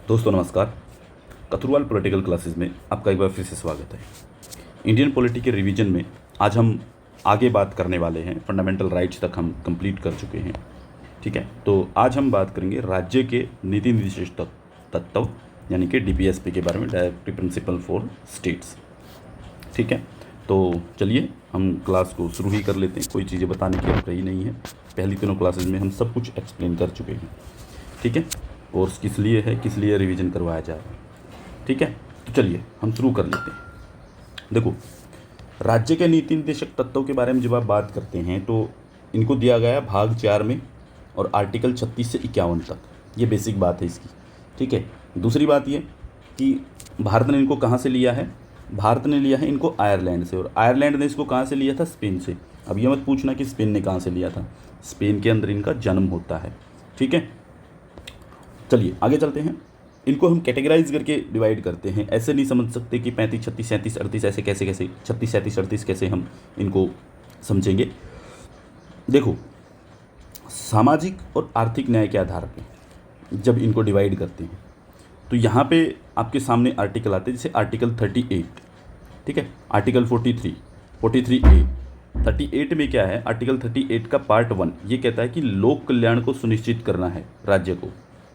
दोस्तों नमस्कार। कथुरवाल political classes में आपका एक बार फिर से स्वागत है। इंडियन पॉलिटी के रिवीजन में आज हम आगे बात करने वाले हैं। फंडामेंटल राइट्स तक हम कंप्लीट कर चुके हैं, ठीक है। तो आज हम बात करेंगे राज्य के नीति निर्देश तत्व यानी कि डीपीएसपी के बारे में, डायरेक्टिव प्रिंसिपल फॉर स्टेट्स, ठीक है। तो चलिए हम क्लास को शुरू ही कर लेते हैं। कोई चीज़ें बताने की अब रही नहीं है। पहली तीनों क्लासेस में हम सब कुछ एक्सप्लेन कर चुके हैं, ठीक है। कोर्स किस लिए है, किस लिए रिवीजन करवाया जा रहा है, ठीक है। तो चलिए हम शुरू कर लेते हैं। देखो, राज्य के नीति निर्देशक तत्वों के बारे में जब आप बात करते हैं तो इनको दिया गया भाग 4 में और आर्टिकल 36 से 51 तक। ये बेसिक बात है इसकी, ठीक है। दूसरी बात ये कि भारत ने इनको कहाँ से लिया है। भारत ने लिया है इनको आयरलैंड से, और आयरलैंड ने इसको कहाँ से लिया था, स्पेन से। अब ये मत पूछना कि स्पेन ने कहाँ से लिया था, स्पेन के अंदर इनका जन्म होता है, ठीक है। चलिए आगे चलते हैं। इनको हम कैटेगराइज करके डिवाइड करते हैं। ऐसे नहीं समझ सकते कि 35, 36, 37, 38 ऐसे कैसे 36, 37, 38 कैसे हम इनको समझेंगे। देखो, सामाजिक और आर्थिक न्याय के आधार पे जब इनको डिवाइड करते हैं तो यहाँ पे आपके सामने आर्टिकल आते हैं, जैसे आर्टिकल 38, ठीक है। Article 43, 43A। 38 में क्या है, आर्टिकल 38 का पार्ट 1 ये कहता है कि लोक कल्याण को सुनिश्चित करना है राज्य को,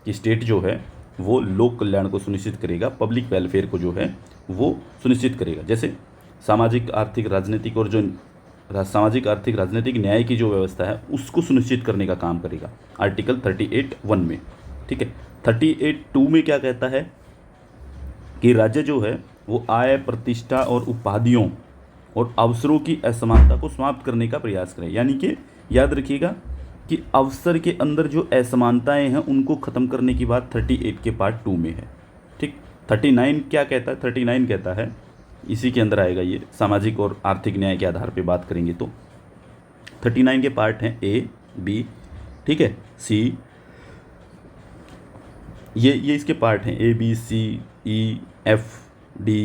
कि स्टेट जो है वो लोक कल्याण को सुनिश्चित करेगा, पब्लिक वेलफेयर को जो है वो सुनिश्चित करेगा। जैसे सामाजिक आर्थिक राजनीतिक और जो सामाजिक आर्थिक राजनीतिक न्याय की जो व्यवस्था है उसको सुनिश्चित करने का काम करेगा आर्टिकल 38(1) में, ठीक है। 38(2) में क्या कहता है कि राज्य जो है वो आय, प्रतिष्ठा और उपाधियों और अवसरों की असमानता को समाप्त करने का प्रयास करें। यानी कि याद रखिएगा कि अवसर के अंदर जो असमानताएं हैं उनको ख़त्म करने की बात 38 के पार्ट 2 में है, ठीक। 39 क्या कहता है, 39 कहता है, इसी के अंदर आएगा ये, सामाजिक और आर्थिक न्याय के आधार पे बात करेंगे तो 39 के पार्ट हैं A, B, ठीक है, C, ये इसके पार्ट हैं A, B, C, E, F, D,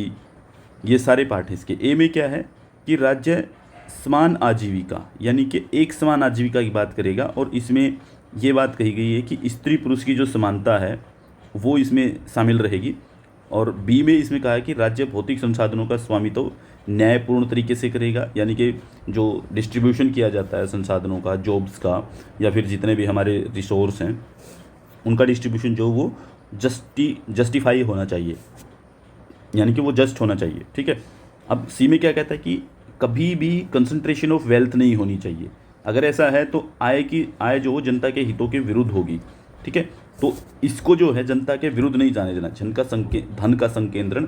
ये सारे पार्ट हैं इसके। A में क्या है कि राज्य समान आजीविका यानी कि एक समान आजीविका की बात करेगा, और इसमें ये बात कही गई है कि स्त्री पुरुष की जो समानता है वो इसमें शामिल रहेगी। और बी में इसमें कहा है कि राज्य भौतिक संसाधनों का स्वामित्व न्यायपूर्ण तरीके से करेगा, यानी कि जो डिस्ट्रीब्यूशन किया जाता है संसाधनों का, जॉब्स का, या फिर जितने भी हमारे रिसोर्स हैं उनका डिस्ट्रीब्यूशन जो वो जस्टिफाई होना चाहिए, यानी कि वो जस्ट होना चाहिए, ठीक है। अब सी में क्या कहता है कि कभी भी कंसंट्रेशन ऑफ वेल्थ नहीं होनी चाहिए। अगर ऐसा है तो आय जो जनता के हितों के विरुद्ध होगी, ठीक है। तो इसको जो है जनता के विरुद्ध नहीं जाने देना। धन का संकेंद्रण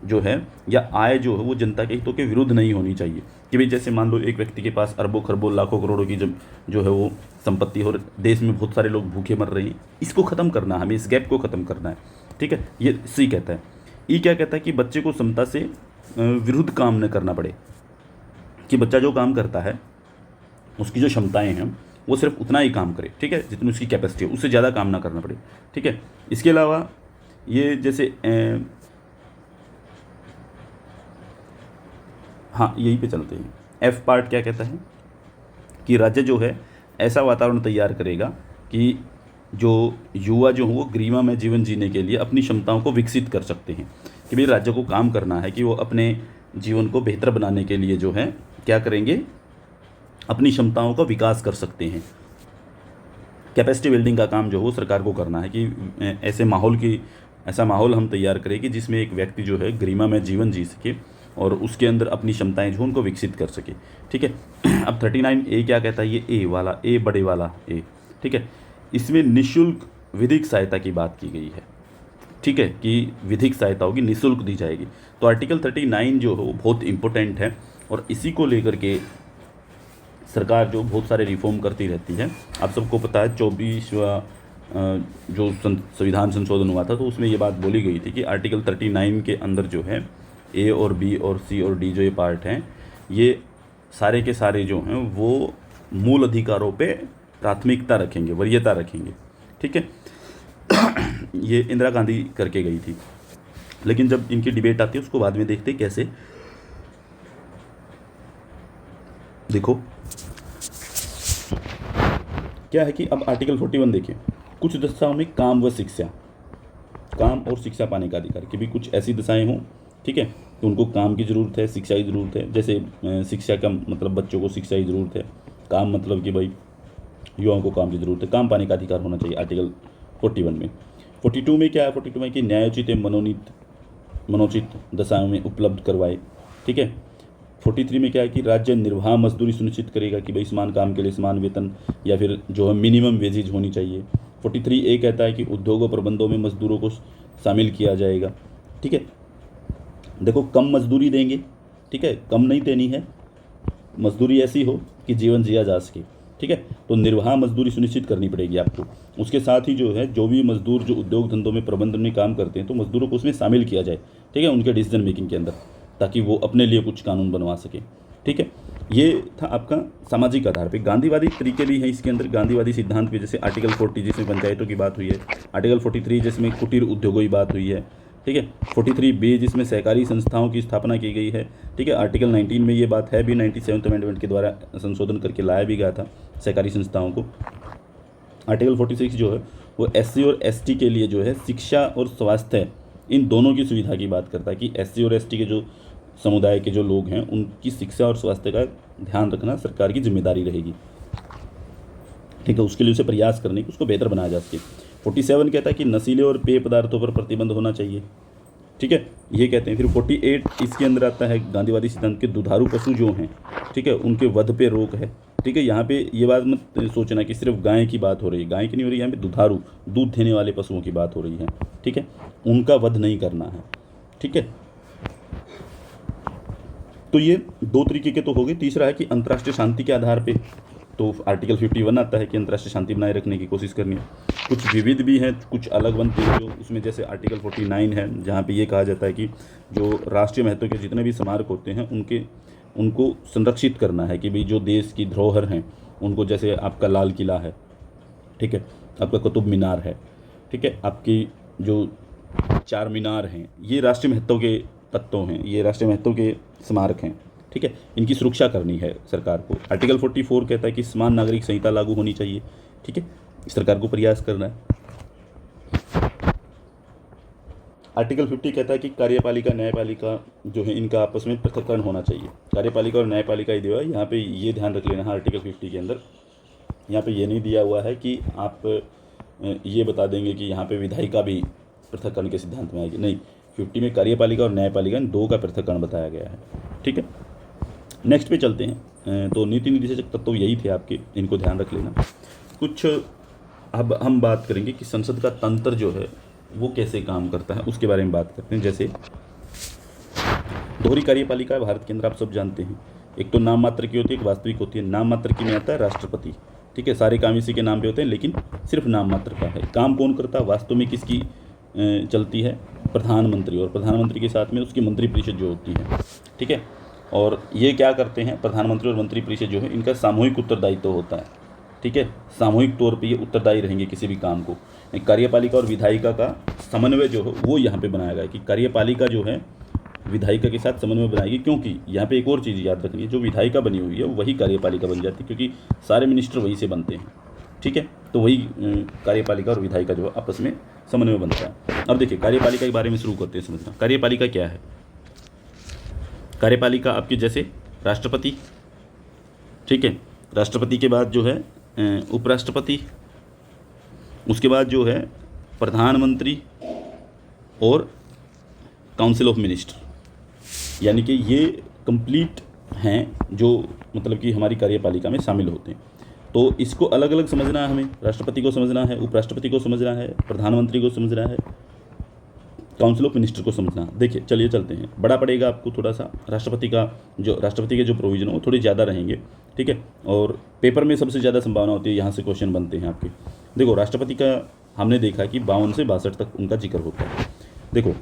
जो है या आय जो है वो जनता के हितों के विरुद्ध नहीं होनी चाहिए। कि भाई जैसे मान लो एक व्यक्ति के पास अरबों खरबों लाखों करोड़ों की जो है वो संपत्ति हो, और देश में बहुत सारे लोग भूखे मर रहे हैं, इसको ख़त्म करना है, हमें इस गैप को ख़त्म करना है, ठीक है। ये सी कहता है। ई क्या कहता है कि बच्चे को समता से विरुद्ध काम न करना पड़े, कि बच्चा जो काम करता है उसकी जो क्षमताएं हैं वो सिर्फ उतना ही काम करे, ठीक है, जितनी उसकी कैपेसिटी है, उससे ज़्यादा काम ना करना पड़े, ठीक है। इसके अलावा ये जैसे हाँ यहीं पे चलते हैं। एफ पार्ट क्या कहता है कि राज्य जो है ऐसा वातावरण तैयार करेगा कि जो युवा जो हो वो गरिमा में जीवन जीने के लिए अपनी क्षमताओं को विकसित कर सकते हैं। कि भाई राज्य को काम करना है कि वो अपने जीवन को बेहतर बनाने के लिए जो है क्या करेंगे, अपनी क्षमताओं का विकास कर सकते हैं। कैपेसिटी बिल्डिंग का काम जो हो सरकार को करना है कि ऐसा माहौल हम तैयार करें कि जिसमें एक व्यक्ति जो है गरिमा में जीवन जी सके और उसके अंदर अपनी क्षमताएं जो उनको विकसित कर सके, ठीक है। अब 39A क्या कहता है, ये ए बड़े वाला ए, ठीक है। इसमें निःशुल्क विधिक सहायता की बात की गई है, ठीक है, कि विधिक सहायता होगी, निःशुल्क दी जाएगी। तो आर्टिकल 39 जो है वो बहुत इंपॉर्टेंट है, और इसी को लेकर के सरकार जो बहुत सारे रिफॉर्म करती रहती है। आप सबको पता है 24वां जो संविधान संशोधन हुआ था तो उसमें ये बात बोली गई थी कि आर्टिकल 39 के अंदर जो है A और B और C और D जो ये पार्ट हैं, ये सारे के सारे जो हैं वो मूल अधिकारों पे प्राथमिकता रखेंगे, वरीयता रखेंगे, ठीक है। ये इंदिरा गांधी करके गई थी, लेकिन जब इनकी डिबेट आती है उसको बाद में देखते कैसे। देखो क्या है कि अब आर्टिकल 41 देखिए, कुछ दशाओं में काम व शिक्षा, काम और शिक्षा पाने का अधिकार, कि भी कुछ ऐसी दशाएं हों, ठीक है, तो उनको काम की ज़रूरत है, शिक्षा की ज़रूरत है। जैसे शिक्षा का मतलब बच्चों को शिक्षा की ज़रूरत है, काम मतलब कि भाई युवाओं को काम की ज़रूरत है, काम पाने का अधिकार होना चाहिए आर्टिकल 41 में। 42 में क्या है, 42 में कि न्यायोचित एवं मनोचित दशाओं में उपलब्ध करवाए, ठीक है। 43 में क्या है कि राज्य निर्वाह मजदूरी सुनिश्चित करेगा, कि भाई समान काम के लिए समान वेतन या फिर जो है मिनिमम वेजेज होनी चाहिए। 43A कहता है कि उद्योगों प्रबंधों में मजदूरों को शामिल किया जाएगा, ठीक है। देखो कम मजदूरी देंगे, ठीक है, कम नहीं देनी है, मजदूरी ऐसी हो कि जीवन जिया जा सके, ठीक है। तो निर्वाह मजदूरी सुनिश्चित करनी पड़ेगी आपको। उसके साथ ही जो है जो भी मजदूर जो उद्योग धंधों में प्रबंधन में काम करते हैं, तो मजदूरों को उसमें शामिल किया जाए, ठीक है, उनके डिसीजन मेकिंग के अंदर, ताकि वो अपने लिए कुछ कानून बनवा सके, ठीक है। ये था आपका सामाजिक आधार पे। गांधीवादी तरीके भी हैं इसके अंदर, गांधीवादी सिद्धांत भी, जैसे आर्टिकल 40 जिसमें पंचायतों की बात हुई है, आर्टिकल 43 जिसमें कुटीर उद्योगों की बात हुई है, ठीक है, 43B जिसमें सहकारी संस्थाओं की स्थापना की गई है, ठीक है। आर्टिकल 19 में ये बात है भी, 97th अमेंडमेंट के द्वारा संशोधन करके लाया भी गया था सहकारी संस्थाओं को। आर्टिकल 46 जो है वो SC और ST के लिए जो है शिक्षा और स्वास्थ्य, इन दोनों की सुविधा की बात करता है, कि SC और ST के जो समुदाय के जो लोग हैं उनकी शिक्षा और स्वास्थ्य का ध्यान रखना सरकार की जिम्मेदारी रहेगी, ठीक है, उसके लिए उसे प्रयास करने की, उसको बेहतर बनाया जा सके। 47 कहता है कि नशीले और पेय पदार्थों पर प्रतिबंध होना चाहिए, ठीक है, ये कहते हैं। फिर 48 इसके अंदर आता है गांधीवादी सिद्धांत के दुधारू पशु जो हैं, ठीक है, उनके वध पे रोक है, ठीक है। यहाँ पे ये बात मत सोचना कि सिर्फ गाय की बात हो रही है, गाय की नहीं हो रही, यहाँ पे दुधारू दूध देने वाले पशुओं की बात हो रही है, ठीक है, उनका वध नहीं करना है, ठीक है। तो ये दो तरीके के तो हो गए। तीसरा है कि अंतर्राष्ट्रीय शांति के आधार पे, तो आर्टिकल 51 आता है कि अंतर्राष्ट्रीय शांति बनाए रखने की कोशिश करनी है। कुछ विविध भी हैं, कुछ अलग बनते हैं जो उसमें, जैसे आर्टिकल 49 है जहाँ पे ये कहा जाता है कि जो राष्ट्रीय महत्व के जितने भी स्मारक होते हैं उनको संरक्षित करना है, कि भाई जो देश की धरोहर हैं उनको, जैसे आपका लाल किला है, ठीक है, आपका कुतुब मीनार है, ठीक है, आपकी जो चार मीनार हैं, ये राष्ट्रीय महत्व के तत्व हैं, ये राष्ट्रीय महत्व के स्मारक हैं, ठीक है, इनकी सुरक्षा करनी है सरकार को। आर्टिकल 44 कहता है कि समान नागरिक संहिता लागू होनी चाहिए, ठीक है, सरकार को प्रयास करना है। आर्टिकल 50 कहता है कि कार्यपालिका न्यायपालिका जो है इनका आपस में पृथक्करण होना चाहिए। कार्यपालिका और न्यायपालिका ही दिया है, यहाँ पे ये ध्यान रख लेना है आर्टिकल 50 के अंदर, यहाँ पे ये नहीं दिया हुआ है कि आप ये बता देंगे कि यहाँ पे विधायिका भी पृथक्करण के सिद्धांत में आएगी, नहीं, 50 में कार्यपालिका और न्यायपालिका इन दो का पृथक्करण बताया गया है, ठीक है। नेक्स्ट पे चलते हैं। तो नीति निर्देशक तत्व यही थे आपके, इनको ध्यान रख लेना। कुछ अब हम बात करेंगे कि संसद का तंत्र जो है वो कैसे काम करता है, उसके बारे में बात करते हैं। जैसे दोहरी कार्यपालिका है भारत के अंदर, आप सब जानते हैं, एक तो नाम मात्र की होती है, एक वास्तविक होती है। नाम मात्र की में आता है राष्ट्रपति, ठीक है, सारे काम इसी के नाम पे होते हैं, लेकिन सिर्फ नाम मात्र का है। काम कौन करता है, वास्तव में किसकी चलती है, प्रधानमंत्री, और प्रधानमंत्री के साथ में उसकी मंत्रिपरिषद जो होती है, ठीक है। और ये क्या करते हैं, प्रधानमंत्री और मंत्रिपरिषद जो है इनका सामूहिक उत्तरदायित्व होता है, ठीक है, सामूहिक तौर पे ये उत्तरदायी रहेंगे किसी भी काम को। कार्यपालिका और विधायिका का समन्वय जो है वो यहाँ पे बनाया गया है कि कार्यपालिका जो है विधायिका के साथ समन्वय बनाएगी, क्योंकि यहाँ पे एक और चीज़ याद रखनी है, जो विधायिका बनी हुई है वही कार्यपालिका बन जाती है, क्योंकि सारे मिनिस्टर वही से बनते हैं, ठीक है, तो वही कार्यपालिका और विधायिका जो है आपस में समन्वय बनता है। अब देखिए कार्यपालिका के बारे में शुरू करते हैं समझना। कार्यपालिका क्या है, कार्यपालिका आपके जैसे राष्ट्रपति, ठीक है, राष्ट्रपति के बाद जो है उपराष्ट्रपति, उसके बाद जो है प्रधानमंत्री और काउंसिल ऑफ मिनिस्टर, यानी कि ये कंप्लीट हैं जो मतलब कि हमारी कार्यपालिका में शामिल होते हैं। तो इसको अलग अलग समझना है हमें, राष्ट्रपति को समझना है, उपराष्ट्रपति को समझना है, प्रधानमंत्री को समझना है, काउंसिल ऑफ मिनिस्टर को समझना। देखिए चलिए चलते हैं, बड़ा पड़ेगा आपको थोड़ा सा, राष्ट्रपति के जो प्रोविजन हो वो थोड़े ज़्यादा रहेंगे, ठीक है, और पेपर में सबसे ज़्यादा संभावना होती है यहाँ से क्वेश्चन बनते हैं आपके। देखो राष्ट्रपति का हमने देखा कि 52 से 62 तक उनका जिक्र होता है। देखो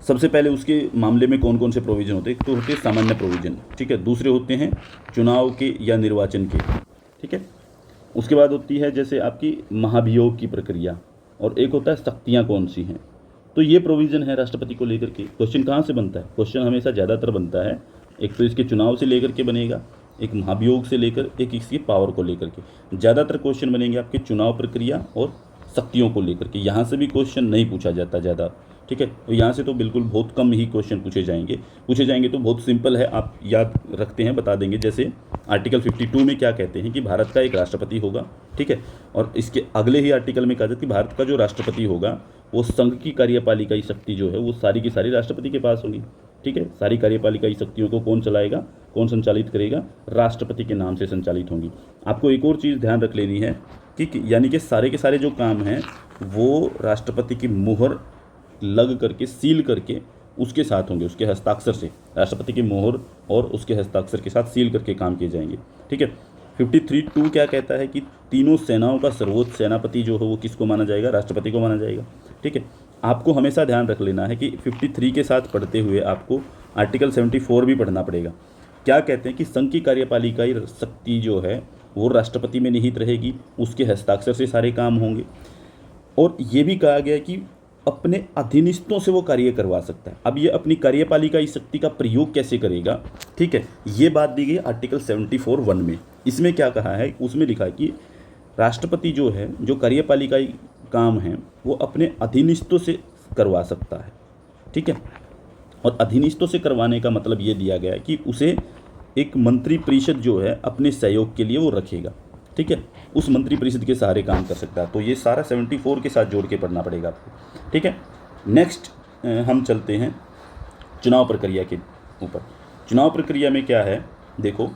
सबसे पहले उसके मामले में कौन कौन से प्रोविज़न होते हैं, तो होते हैं सामान्य प्रोविज़न, ठीक है, दूसरे होते हैं चुनाव के या निर्वाचन के, ठीक है, उसके बाद होती है जैसे आपकी महाभियोग की प्रक्रिया, और एक होता है शक्तियाँ कौन सी हैं। तो ये प्रोविज़न है राष्ट्रपति को लेकर के। क्वेश्चन कहाँ से बनता है, क्वेश्चन हमेशा ज़्यादातर बनता है एक तो इसके चुनाव से लेकर के बनेगा, एक महाभियोग से लेकर, एक इसकी पावर को लेकर के। ज़्यादातर क्वेश्चन बनेंगे आपके चुनाव प्रक्रिया और शक्तियों को लेकर के। यहाँ से भी क्वेश्चन नहीं पूछा जाता ज़्यादा, ठीक है। तो यहाँ से तो बिल्कुल बहुत कम ही क्वेश्चन पूछे जाएंगे तो बहुत सिंपल है, आप याद रखते हैं, बता देंगे। जैसे आर्टिकल 52 में क्या कहते हैं कि भारत का एक राष्ट्रपति होगा, ठीक है। और इसके अगले ही आर्टिकल में कहा जाता है कि भारत का जो राष्ट्रपति होगा वो संघ की कार्यपालिकाई शक्ति जो है वो सारी की सारी राष्ट्रपति के पास होगी, ठीक है। सारी कार्यपालिकाई शक्तियों को कौन चलाएगा, कौन संचालित करेगा, राष्ट्रपति के नाम से संचालित होंगी। आपको एक और चीज़ ध्यान रख लेनी है कि यानी कि सारे के सारे जो काम हैं वो राष्ट्रपति की मुहर लग करके, सील करके उसके साथ होंगे, उसके हस्ताक्षर से, राष्ट्रपति की मोहर और उसके हस्ताक्षर के साथ सील करके काम किए जाएंगे, ठीक है। 53(2) क्या कहता है कि तीनों सेनाओं का सर्वोच्च सेनापति जो है वो किसको माना जाएगा, राष्ट्रपति को माना जाएगा, ठीक है। आपको हमेशा ध्यान रख लेना है कि 53 के साथ पढ़ते हुए आपको आर्टिकल 74 भी पढ़ना पड़ेगा। क्या कहते हैं कि संघ की कार्यपालिकाई शक्ति जो है वो राष्ट्रपति में निहित रहेगी, उसके हस्ताक्षर से सारे काम होंगे। और ये भी कहा गया कि अपने अधीनस्थों से वो कार्य करवा सकता है। अब ये अपनी कार्यपालिका इस शक्ति का प्रयोग कैसे करेगा, ठीक है, ये बात दी गई आर्टिकल 74(1) में। इसमें क्या कहा है, उसमें लिखा है कि राष्ट्रपति जो है, जो कार्यपालिकाई काम है वो अपने अधीनस्थों से करवा सकता है, ठीक है। और अधीनस्थों से करवाने का मतलब ये दिया गया है कि उसे एक मंत्री परिषद जो है अपने सहयोग के लिए वो रखेगा, ठीक है। उस मंत्री परिषद के सहारे काम कर सकता है। तो ये सारा 74 के साथ जोड़ के पढ़ना पड़ेगा आपको, ठीक है। नेक्स्ट हम चलते हैं चुनाव प्रक्रिया के ऊपर। चुनाव प्रक्रिया में क्या है, देखो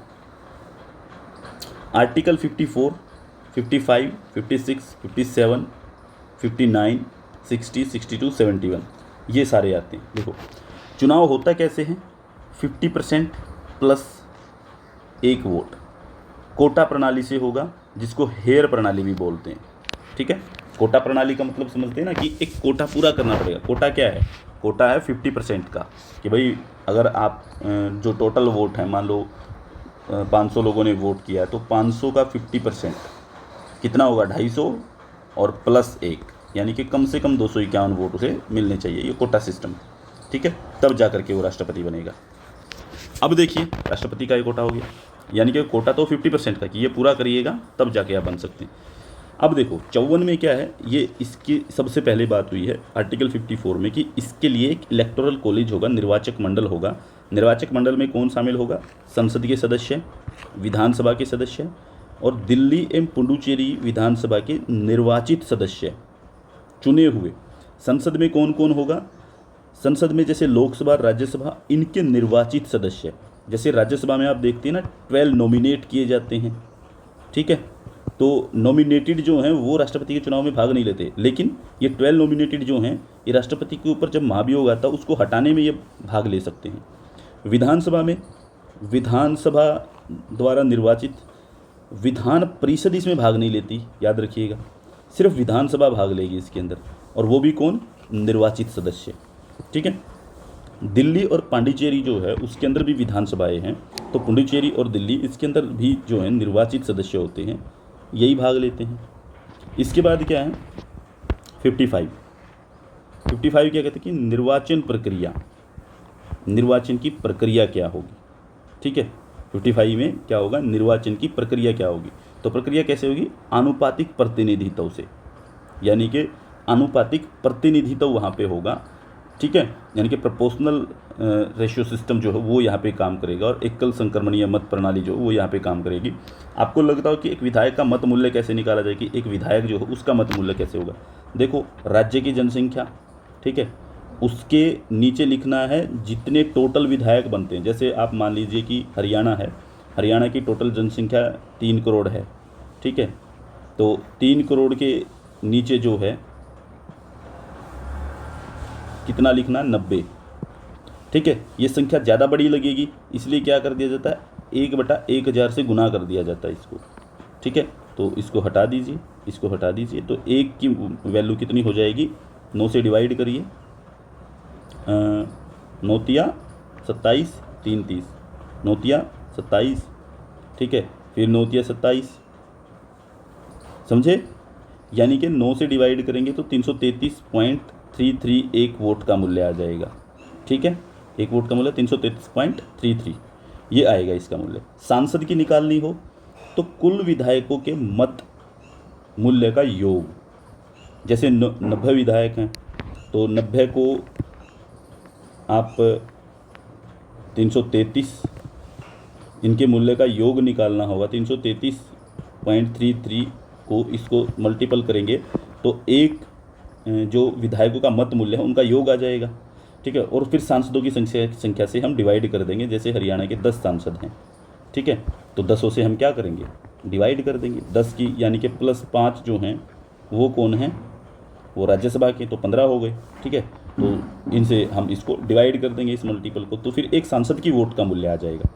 आर्टिकल 54, 55, 56, 57, 59, 60, 62, 71 ये सारे आते हैं। देखो चुनाव होता कैसे है, 50% प्लस 1 वोट कोटा प्रणाली से होगा, जिसको हेयर प्रणाली भी बोलते हैं, ठीक है। कोटा प्रणाली का मतलब समझते हैं ना कि एक कोटा पूरा करना पड़ेगा। कोटा क्या है, कोटा है 50% का, कि भाई अगर आप जो टोटल वोट है, मान लो 500 लोगों ने वोट किया तो 500 का 50% कितना होगा, 250 और प्लस 1, यानी कि कम से कम 251 वोट उसे मिलने चाहिए। ये कोटा सिस्टम, ठीक है, तब जा करके वो राष्ट्रपति बनेगा। अब देखिए राष्ट्रपति का ये कोटा हो गया, यानी कि कोटा तो 50% का कि ये पूरा करिएगा तब जाके आप बन सकते हैं। अब देखो 54 में क्या है, ये इसकी सबसे पहले बात हुई है आर्टिकल 54 में कि इसके लिए एक इलेक्टोरल कॉलेज होगा, निर्वाचक मंडल होगा। निर्वाचक मंडल में कौन शामिल होगा, संसद के सदस्य, विधानसभा के सदस्य और दिल्ली एवं पुडुचेरी विधानसभा के निर्वाचित सदस्य चुने हुए। संसद में कौन कौन होगा, संसद में जैसे लोकसभा, राज्यसभा, इनके निर्वाचित सदस्य। जैसे राज्यसभा में आप देखते हैं ना 12 नॉमिनेट किए जाते हैं, ठीक है। तो नॉमिनेटेड जो हैं वो राष्ट्रपति के चुनाव में भाग नहीं लेते, लेकिन ये 12 नॉमिनेटेड जो हैं ये राष्ट्रपति के ऊपर जब महाभियोग आता है उसको हटाने में ये भाग ले सकते हैं। विधानसभा में विधानसभा द्वारा निर्वाचित, विधान परिषद इसमें भाग नहीं लेती, याद रखिएगा, सिर्फ विधानसभा भाग लेगी इसके अंदर, और वो भी कौन, निर्वाचित सदस्य, ठीक है। दिल्ली और पांडिचेरी जो है उसके अंदर भी विधानसभाएं हैं, तो पुडुचेरी और दिल्ली इसके अंदर भी जो है निर्वाचित सदस्य होते हैं, यही भाग लेते हैं। इसके बाद क्या है 55 क्या कहते हैं कि निर्वाचन प्रक्रिया, निर्वाचन की प्रक्रिया क्या होगी, ठीक है। 55 में क्या होगा, निर्वाचन की प्रक्रिया क्या होगी। तो प्रक्रिया कैसे होगी, आनुपातिक प्रतिनिधित्व से, यानी कि आनुपातिक प्रतिनिधित्व वहाँ पे होगा, ठीक है। यानी कि प्रोपोर्शनल रेशियो सिस्टम जो है वो यहाँ पे काम करेगा, और एकल संक्रमणीय मत प्रणाली जो है वो यहाँ पे काम करेगी। आपको लगता हो कि एक विधायक का मत मूल्य कैसे निकाला जाए, कि एक विधायक जो है उसका मत मूल्य कैसे होगा। देखो राज्य की जनसंख्या, ठीक है, उसके नीचे लिखना है जितने टोटल विधायक बनते हैं। जैसे आप मान लीजिए कि हरियाणा है, हरियाणा की टोटल जनसंख्या 3 करोड़ है, ठीक है। तो 3 करोड़ के नीचे जो है कितना लिखना, 90, ठीक है। ये संख्या ज़्यादा बड़ी लगेगी, इसलिए क्या कर दिया जाता है, 1/1000 से गुना कर दिया जाता है इसको, ठीक है। तो इसको हटा दीजिए, इसको हटा दीजिए, तो 1 की वैल्यू कितनी हो जाएगी, 9 से डिवाइड करिए, 9 तिया 27, 3 30, 9 तिया 27, ठीक है, फिर 9 तिया 27, समझे। यानी कि 9 से डिवाइड करेंगे तो 333.331 वोट का मूल्य आ जाएगा, ठीक है। एक वोट का मूल्य 333.33 ये आएगा इसका मूल्य। सांसद की निकालनी हो तो कुल विधायकों के मत मूल्य का योग, जैसे 90 विधायक हैं तो 90 को आप 333 इनके मूल्य का योग निकालना होगा। 333.33 को इसको मल्टीपल करेंगे तो एक जो विधायकों का मत मूल्य है उनका योग आ जाएगा, ठीक है। और फिर सांसदों की संख्या से हम डिवाइड कर देंगे। जैसे हरियाणा के 10 सांसद हैं, ठीक है, तो 10 से हम क्या करेंगे, डिवाइड कर देंगे 10 की, यानी कि +5 जो हैं वो कौन हैं, वो राज्यसभा के, तो 15 हो गए, ठीक है। तो इनसे हम इसको डिवाइड कर देंगे इस मल्टीपल को, तो फिर एक सांसद की वोट का मूल्य आ जाएगा,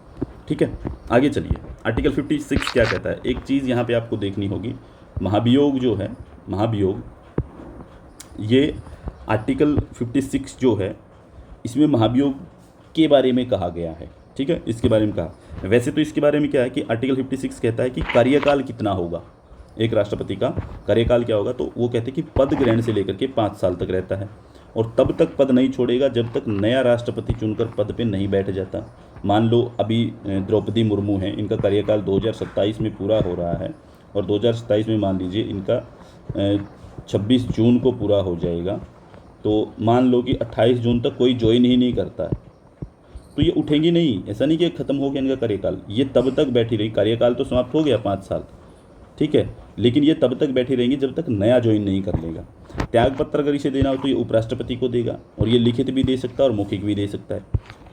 ठीक है। आगे चलिए, आर्टिकल 56 क्या कहता है। एक चीज़ यहाँ पे आपको देखनी होगी, महाभियोग जो है, महाभियोग, ये आर्टिकल 56 जो है इसमें महाभियोग के बारे में कहा गया है, ठीक है, इसके बारे में कहा। वैसे तो इसके बारे में क्या है कि आर्टिकल 56 कहता है कि कार्यकाल कितना होगा, एक राष्ट्रपति का कार्यकाल क्या होगा, तो वो कहते हैं कि पद ग्रहण से लेकर के 5 साल तक रहता है और तब तक पद नहीं छोड़ेगा जब तक नया राष्ट्रपति चुनकर पद पे नहीं बैठ जाता। मान लो अभी द्रौपदी मुर्मू हैं, इनका कार्यकाल 2027 में पूरा हो रहा है और 2027 में मान लीजिए इनका 26 जून को पूरा हो जाएगा, तो मान लो कि 28 जून तक कोई ज्वाइन ही नहीं करता है, तो ये उठेंगी नहीं। ऐसा नहीं कि ख़त्म हो गया इनका कार्यकाल, ये तब तक बैठी रही, कार्यकाल तो समाप्त हो गया 5 साल, ठीक है, लेकिन ये तब तक बैठी रहेंगी जब तक नया ज्वाइन नहीं कर लेगा। त्यागपत्र अगर इसे देना हो तो ये उपराष्ट्रपति को देगा और ये लिखित भी दे सकता है और मौखिक भी दे सकता है।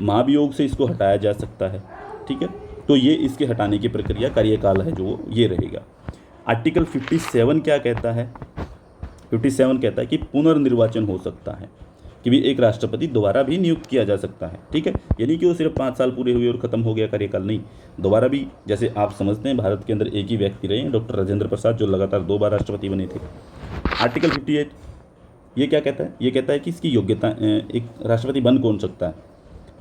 महाभियोग से इसको हटाया जा सकता है, ठीक है, तो ये इसके हटाने की प्रक्रिया कार्यकाल है जो ये रहेगा। आर्टिकल 57 क्या कहता है, 57 कहता है कि पुनर्निर्वाचन हो सकता है, कि भी एक राष्ट्रपति दोबारा भी नियुक्त किया जा सकता है, ठीक है, यानी कि वो सिर्फ 5 साल पूरे हुए और ख़त्म हो गया कार्यकाल, नहीं, दोबारा भी, जैसे आप समझते हैं भारत के अंदर एक ही व्यक्ति रहे हैं, डॉक्टर राजेंद्र प्रसाद, जो लगातार 2 बार राष्ट्रपति बने थे। आर्टिकल 58 ये क्या कहता है, ये कहता है कि इसकी योग्यता, एक राष्ट्रपति बन कौन सकता है,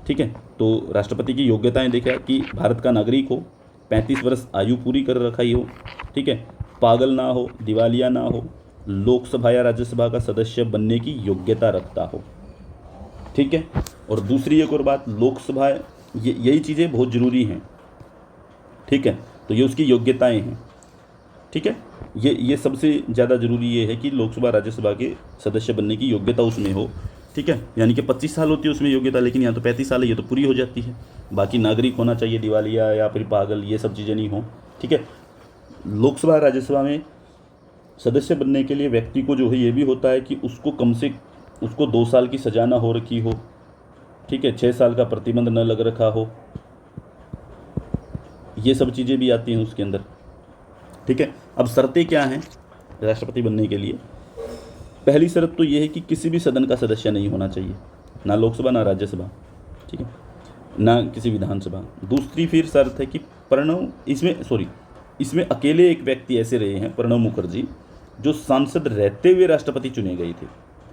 ठीक है, तो राष्ट्रपति की योग्यताएँ देखा कि भारत का नागरिक हो, 35 वर्ष आयु पूरी कर रखी हो, ठीक है, पागल ना हो, दिवालिया ना हो, लोकसभा या राज्यसभा का सदस्य बनने की योग्यता रखता हो, ठीक है। और दूसरी एक और बात, लोकसभा, यही चीज़ें बहुत ज़रूरी हैं, ठीक है, तो ये उसकी योग्यताएं हैं, ठीक है, ये सबसे ज़्यादा ज़रूरी ये है कि लोकसभा राज्यसभा के सदस्य बनने की योग्यता उसमें हो, ठीक है, यानी कि 25 साल होती है उसमें योग्यता, लेकिन यहाँ तो 35 साल है, ये तो पूरी हो जाती है। बाकी नागरिक होना चाहिए, दिवालिया या फिर पागल, ये सब चीज़ें नहीं हो, ठीक है। लोकसभा राज्यसभा में सदस्य बनने के लिए व्यक्ति को जो है ये भी होता है कि उसको 2 साल की सजा ना हो रखी हो, ठीक है, 6 साल का प्रतिबंध न लग रखा हो, ये सब चीज़ें भी आती हैं उसके अंदर, ठीक है। अब शर्तें क्या हैं राष्ट्रपति बनने के लिए। पहली शर्त तो ये है कि किसी भी सदन का सदस्य नहीं होना चाहिए, ना लोकसभा ना राज्यसभा, ठीक है, ना किसी विधानसभा। दूसरी फिर शर्त है कि इसमें अकेले एक व्यक्ति ऐसे रहे हैं, प्रणब मुखर्जी, जो सांसद रहते हुए राष्ट्रपति चुने गए थे,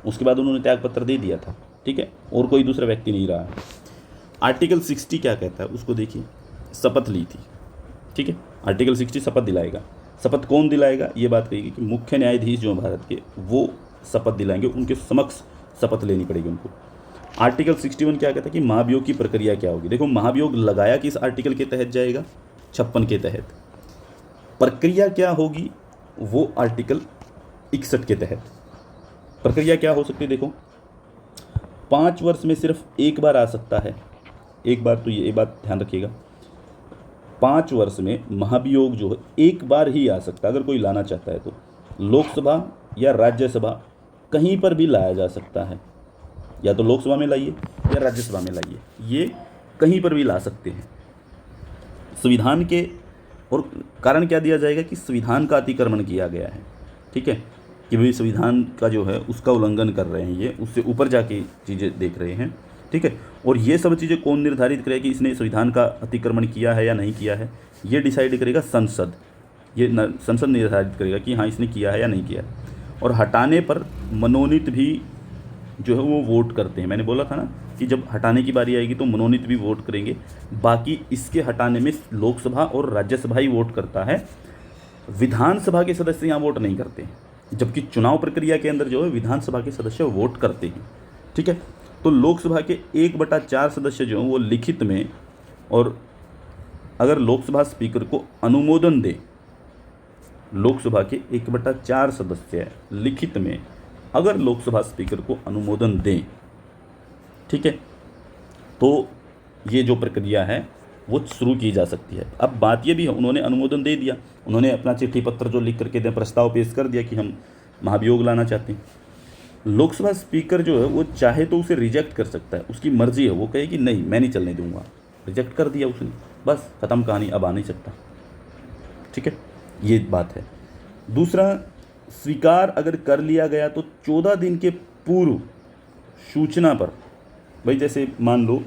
उसके बाद उन्होंने त्यागपत्र दे दिया था, ठीक है, और कोई दूसरा व्यक्ति नहीं रहा है। आर्टिकल 60 क्या कहता है उसको देखिए, शपथ ली थी, ठीक है, आर्टिकल 60 शपथ दिलाएगा। शपथ कौन दिलाएगा, ये बात कहेगी कि मुख्य न्यायाधीश जो भारत के, वो शपथ दिलाएंगे, उनके समक्ष शपथ लेनी पड़ेगी उनको। आर्टिकल 61 क्या कहता है कि महाभियोग की प्रक्रिया क्या होगी। देखो, महाभियोग लगाया किस आर्टिकल के तहत जाएगा, 56 के तहत। प्रक्रिया क्या होगी, वो आर्टिकल 61 के तहत। प्रक्रिया क्या हो सकती है, देखो, 5 वर्ष में सिर्फ एक बार आ सकता है, एक बार, तो ये बात ध्यान रखिएगा, 5 वर्ष में महाभियोग जो है एक बार ही आ सकता है। अगर कोई लाना चाहता है तो लोकसभा या राज्यसभा कहीं पर भी लाया जा सकता है, या तो लोकसभा में लाइए या राज्यसभा में लाइए, ये कहीं पर भी ला सकते हैं। संविधान के, और कारण क्या दिया जाएगा कि संविधान का अतिक्रमण किया गया है, ठीक है, कि भाई संविधान का जो है उसका उल्लंघन कर रहे हैं, ये उससे ऊपर जाके चीज़ें देख रहे हैं, ठीक है। और ये सब चीज़ें कौन निर्धारित करे कि इसने संविधान का अतिक्रमण किया है या नहीं किया है, ये डिसाइड करेगा संसद। ये संसद निर्धारित करेगा कि हाँ इसने किया है या नहीं किया है। और हटाने पर मनोनीत भी जो है वो वोट करते हैं। मैंने बोला था ना कि जब हटाने की बारी आएगी तो मनोनीत भी वोट करेंगे। बाकी इसके हटाने में लोकसभा और राज्यसभा ही वोट करता है, विधानसभा के सदस्य यहाँ वोट नहीं करते हैं, जबकि चुनाव प्रक्रिया के अंदर जो है विधानसभा के सदस्य वोट करते हैं, ठीक है। तो लोकसभा के 1/4 सदस्य जो हैं वो लिखित में, और अगर लोकसभा स्पीकर को अनुमोदन दे लोकसभा के 1/4 सदस्य लिखित में अगर लोकसभा स्पीकर को अनुमोदन दें, ठीक है, तो ये जो प्रक्रिया है वो शुरू की जा सकती है। अब बात ये भी है, उन्होंने अनुमोदन दे दिया, उन्होंने अपना चिट्ठी पत्र जो लिख करके दे प्रस्ताव पेश कर दिया कि हम महाभियोग लाना चाहते हैं। लोकसभा स्पीकर जो है वो चाहे तो उसे रिजेक्ट कर सकता है, उसकी मर्जी है, वो कहे कि नहीं मैं नहीं चलने दूंगा, रिजेक्ट कर दिया उसने, बस ख़त्म कहानी, अब आ नहीं सकता। ठीक है, ये बात है। दूसरा, स्वीकार अगर कर लिया गया तो 14 दिन के पूर्व सूचना पर, भाई जैसे मान लो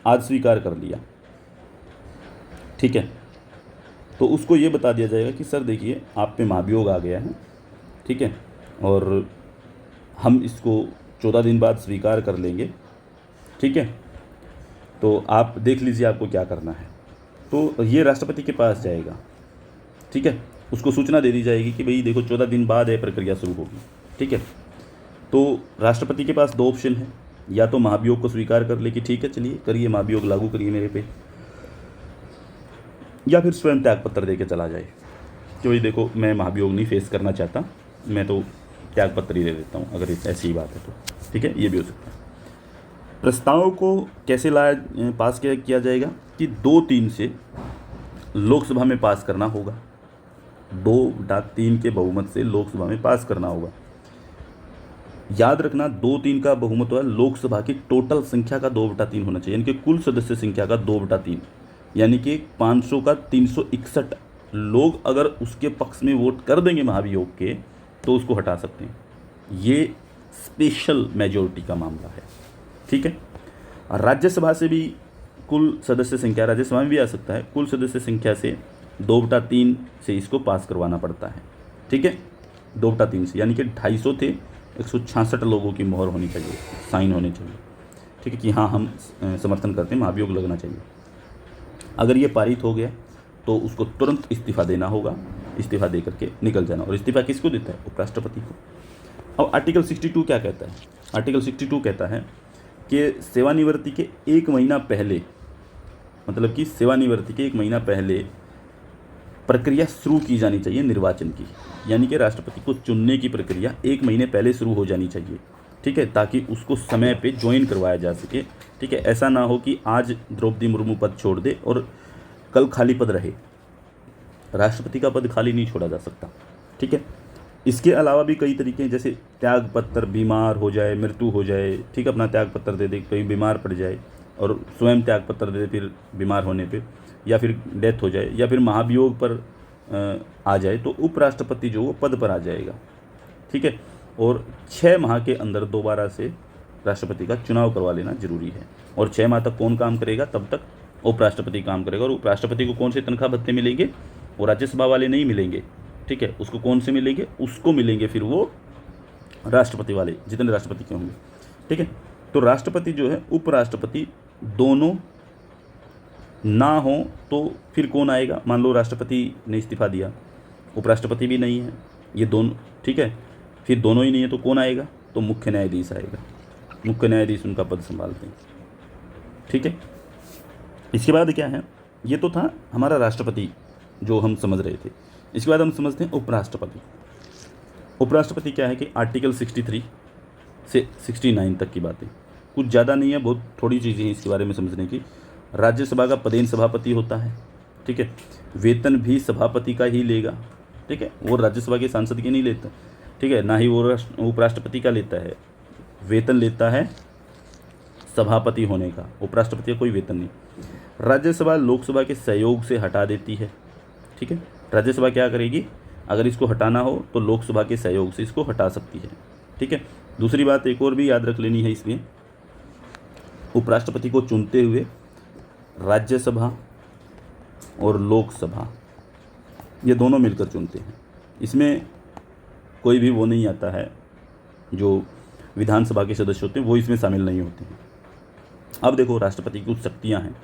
आज स्वीकार कर लिया, ठीक है, तो उसको ये बता दिया जाएगा कि सर देखिए आप पे महाभियोग आ गया है, ठीक है, और हम इसको 14 दिन बाद स्वीकार कर लेंगे, ठीक है, तो आप देख लीजिए आपको क्या करना है। तो ये राष्ट्रपति के पास जाएगा, ठीक है, उसको सूचना दे दी जाएगी कि भाई देखो 14 दिन बाद है प्रक्रिया शुरू होगी, ठीक है। तो राष्ट्रपति के पास 2 ऑप्शन है, या तो महाभियोग को स्वीकार कर ले कि ठीक है चलिए करिए, महाभियोग लागू करिए मेरे पे, या फिर स्वयं त्यागपत्र दे के चला जाए कि भाई देखो मैं महाभियोग नहीं फेस करना चाहता, मैं तो त्यागपत्र ही दे देता हूँ, अगर ऐसी ही बात है तो, ठीक है, ये भी हो सकता है। प्रस्ताव को कैसे पास किया जाएगा कि 2/3 से लोकसभा में पास करना होगा, 2/3 के बहुमत से लोकसभा में पास करना होगा। याद रखना 2/3 का बहुमत है लोकसभा की टोटल संख्या का 2/3 होना चाहिए, यानी कि कुल सदस्य संख्या का 2/3, यानी कि 500 का 361 लोग अगर उसके पक्ष में वोट कर देंगे महाभियोग के तो उसको हटा सकते हैं। ये स्पेशल मेजॉरिटी का मामला है, ठीक है। राज्यसभा से भी कुल सदस्य संख्या, राज्यसभा में भी आ सकता है, कुल सदस्य संख्या से 2/3 से इसको पास करवाना पड़ता है, ठीक है, 2/3 से, यानी कि 250 थे, 166 लोगों की मोहर होनी चाहिए, साइन होने चाहिए, ठीक है, कि हाँ हम समर्थन करते हैं, महाभियोग लगना चाहिए। अगर ये पारित हो गया तो उसको तुरंत इस्तीफा देना होगा, इस्तीफा दे करके निकल जाना। और इस्तीफा किसको देता है? उपराष्ट्रपति को। अब आर्टिकल 62 क्या कहता है? आर्टिकल 62 कहता है कि सेवानिवृत्ति के 1 महीना पहले, मतलब कि सेवानिवृत्ति के 1 महीना पहले प्रक्रिया शुरू की जानी चाहिए निर्वाचन की, यानी कि राष्ट्रपति को चुनने की प्रक्रिया 1 महीने पहले शुरू हो जानी चाहिए, ठीक है, ताकि उसको समय पे ज्वाइन करवाया जा सके, ठीक है। ऐसा ना हो कि आज द्रौपदी मुर्मू पद छोड़ दे और कल खाली पद रहे, राष्ट्रपति का पद खाली नहीं छोड़ा जा सकता, ठीक है। इसके अलावा भी कई तरीके हैं, जैसे त्यागपत्र, बीमार हो जाए, मृत्यु हो जाए, ठीक है, अपना त्यागपत्र दे दे, कहीं बीमार पड़ जाए और स्वयं त्यागपत्र दे दे फिर बीमार होने पे, या फिर डेथ हो जाए, या फिर महाभियोग पर आ जाए तो उपराष्ट्रपति जो वो पद पर आ जाएगा, ठीक है। और 6 माह के अंदर दोबारा से राष्ट्रपति का चुनाव करवा लेना जरूरी है। और 6 माह तक कौन काम करेगा? तब तक उपराष्ट्रपति काम करेगा। और उपराष्ट्रपति को कौन से तनख्वाह भत्ते मिलेंगे? वो राज्यसभा वाले नहीं मिलेंगे, ठीक है, उसको कौन से मिलेंगे? उसको मिलेंगे फिर वो राष्ट्रपति वाले, जितने राष्ट्रपति के होंगे, ठीक है। तो राष्ट्रपति जो है, उपराष्ट्रपति दोनों ना हो तो फिर कौन आएगा? मान लो राष्ट्रपति ने इस्तीफा दिया, उपराष्ट्रपति भी नहीं है, ये दोनों, ठीक है, फिर दोनों ही नहीं है तो कौन आएगा? तो मुख्य न्यायाधीश आएगा, मुख्य न्यायाधीश उनका पद संभालते हैं, ठीक है। इसके बाद क्या है? ये तो था हमारा राष्ट्रपति जो हम समझ रहे थे। इसके बाद हम समझते हैं उपराष्ट्रपति। उपराष्ट्रपति क्या है कि आर्टिकल 63 से 69 तक की बातें, कुछ ज़्यादा नहीं है, बहुत थोड़ी चीज़ें हैं इसके बारे में समझने की। राज्यसभा का पदेन सभापति होता है, ठीक है, वेतन भी सभापति का ही लेगा, ठीक है, वो राज्यसभा के सांसद के नहीं लेता, ठीक है, ना ही वो उपराष्ट्रपति का लेता है, वेतन लेता है सभापति होने का, उपराष्ट्रपति का कोई वेतन नहीं। राज्यसभा लोकसभा के सहयोग से हटा देती है, ठीक है, राज्यसभा क्या करेगी? अगर इसको हटाना हो तो लोकसभा के सहयोग से इसको हटा सकती है, ठीक है। दूसरी बात एक और भी याद रख लेनी है इसमें, उपराष्ट्रपति को चुनते हुए राज्यसभा और लोकसभा ये दोनों मिलकर चुनते हैं। इसमें कोई भी वो नहीं आता है, जो विधानसभा के सदस्य होते हैं वो इसमें शामिल नहीं होते हैं। अब देखो राष्ट्रपति की कुछ शक्तियाँ हैं,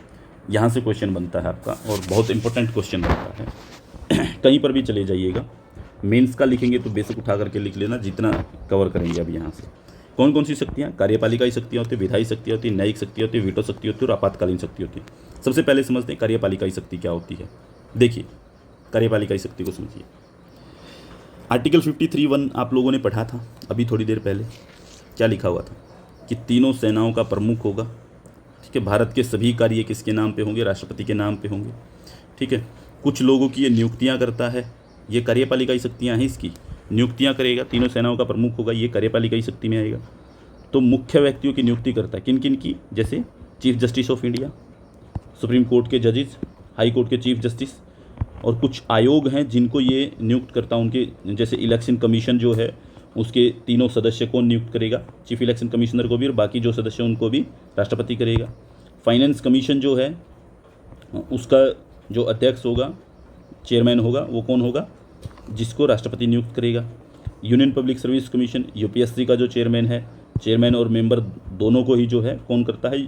यहाँ से क्वेश्चन बनता है आपका, और बहुत इंपॉर्टेंट क्वेश्चन बनता है। कहीं पर भी चले जाइएगा, मेंस का लिखेंगे तो बेसिक उठा करके लिख लेना, जितना कवर करेंगे अभी यहाँ से। कौन कौन सी शक्तियाँ? कार्यपालिकाई शक्तियाँ होती है, विधायी शक्तियाँ होती है, न्यायिक शक्ति होती है, वीटो शक्ति होती है और आपातकालीन शक्ति होती है। सबसे पहले समझते हैं कार्यपालिकाई शक्ति क्या होती है। देखिए कार्यपालिकाई शक्ति को समझिए। आर्टिकल 53(1) आप लोगों ने पढ़ा था अभी थोड़ी देर पहले। क्या लिखा हुआ था कि तीनों सेनाओं का प्रमुख होगा, ठीक है। भारत के सभी कार्य किसके नाम पे होंगे? राष्ट्रपति के नाम पे होंगे, ठीक है। कुछ लोगों की ये नियुक्तियां करता है, ये कार्यपालिकाई शक्तियां हैं इसकी, नियुक्तियां करेगा। तीनों सेनाओं का प्रमुख होगा, ये कार्यपालिकाई शक्ति में आएगा। तो मुख्य व्यक्तियों की नियुक्ति करता है, किन किन की? जैसे chief justice of India, supreme court के जजेस, हाई कोर्ट के चीफ जस्टिस, और कुछ आयोग हैं जिनको ये नियुक्त करता है उनके, जैसे इलेक्शन कमीशन जो है उसके तीनों सदस्य कौन नियुक्त करेगा? चीफ इलेक्शन कमिश्नर को भी, और बाकी जो सदस्य उनको भी राष्ट्रपति करेगा। फाइनेंस कमीशन जो है उसका जो अध्यक्ष होगा, चेयरमैन होगा, वो कौन होगा? जिसको राष्ट्रपति नियुक्त करेगा। Union public service commission, UPSC का जो चेयरमैन है, चेयरमैन और मेंबर दोनों को ही जो है कौन करता है?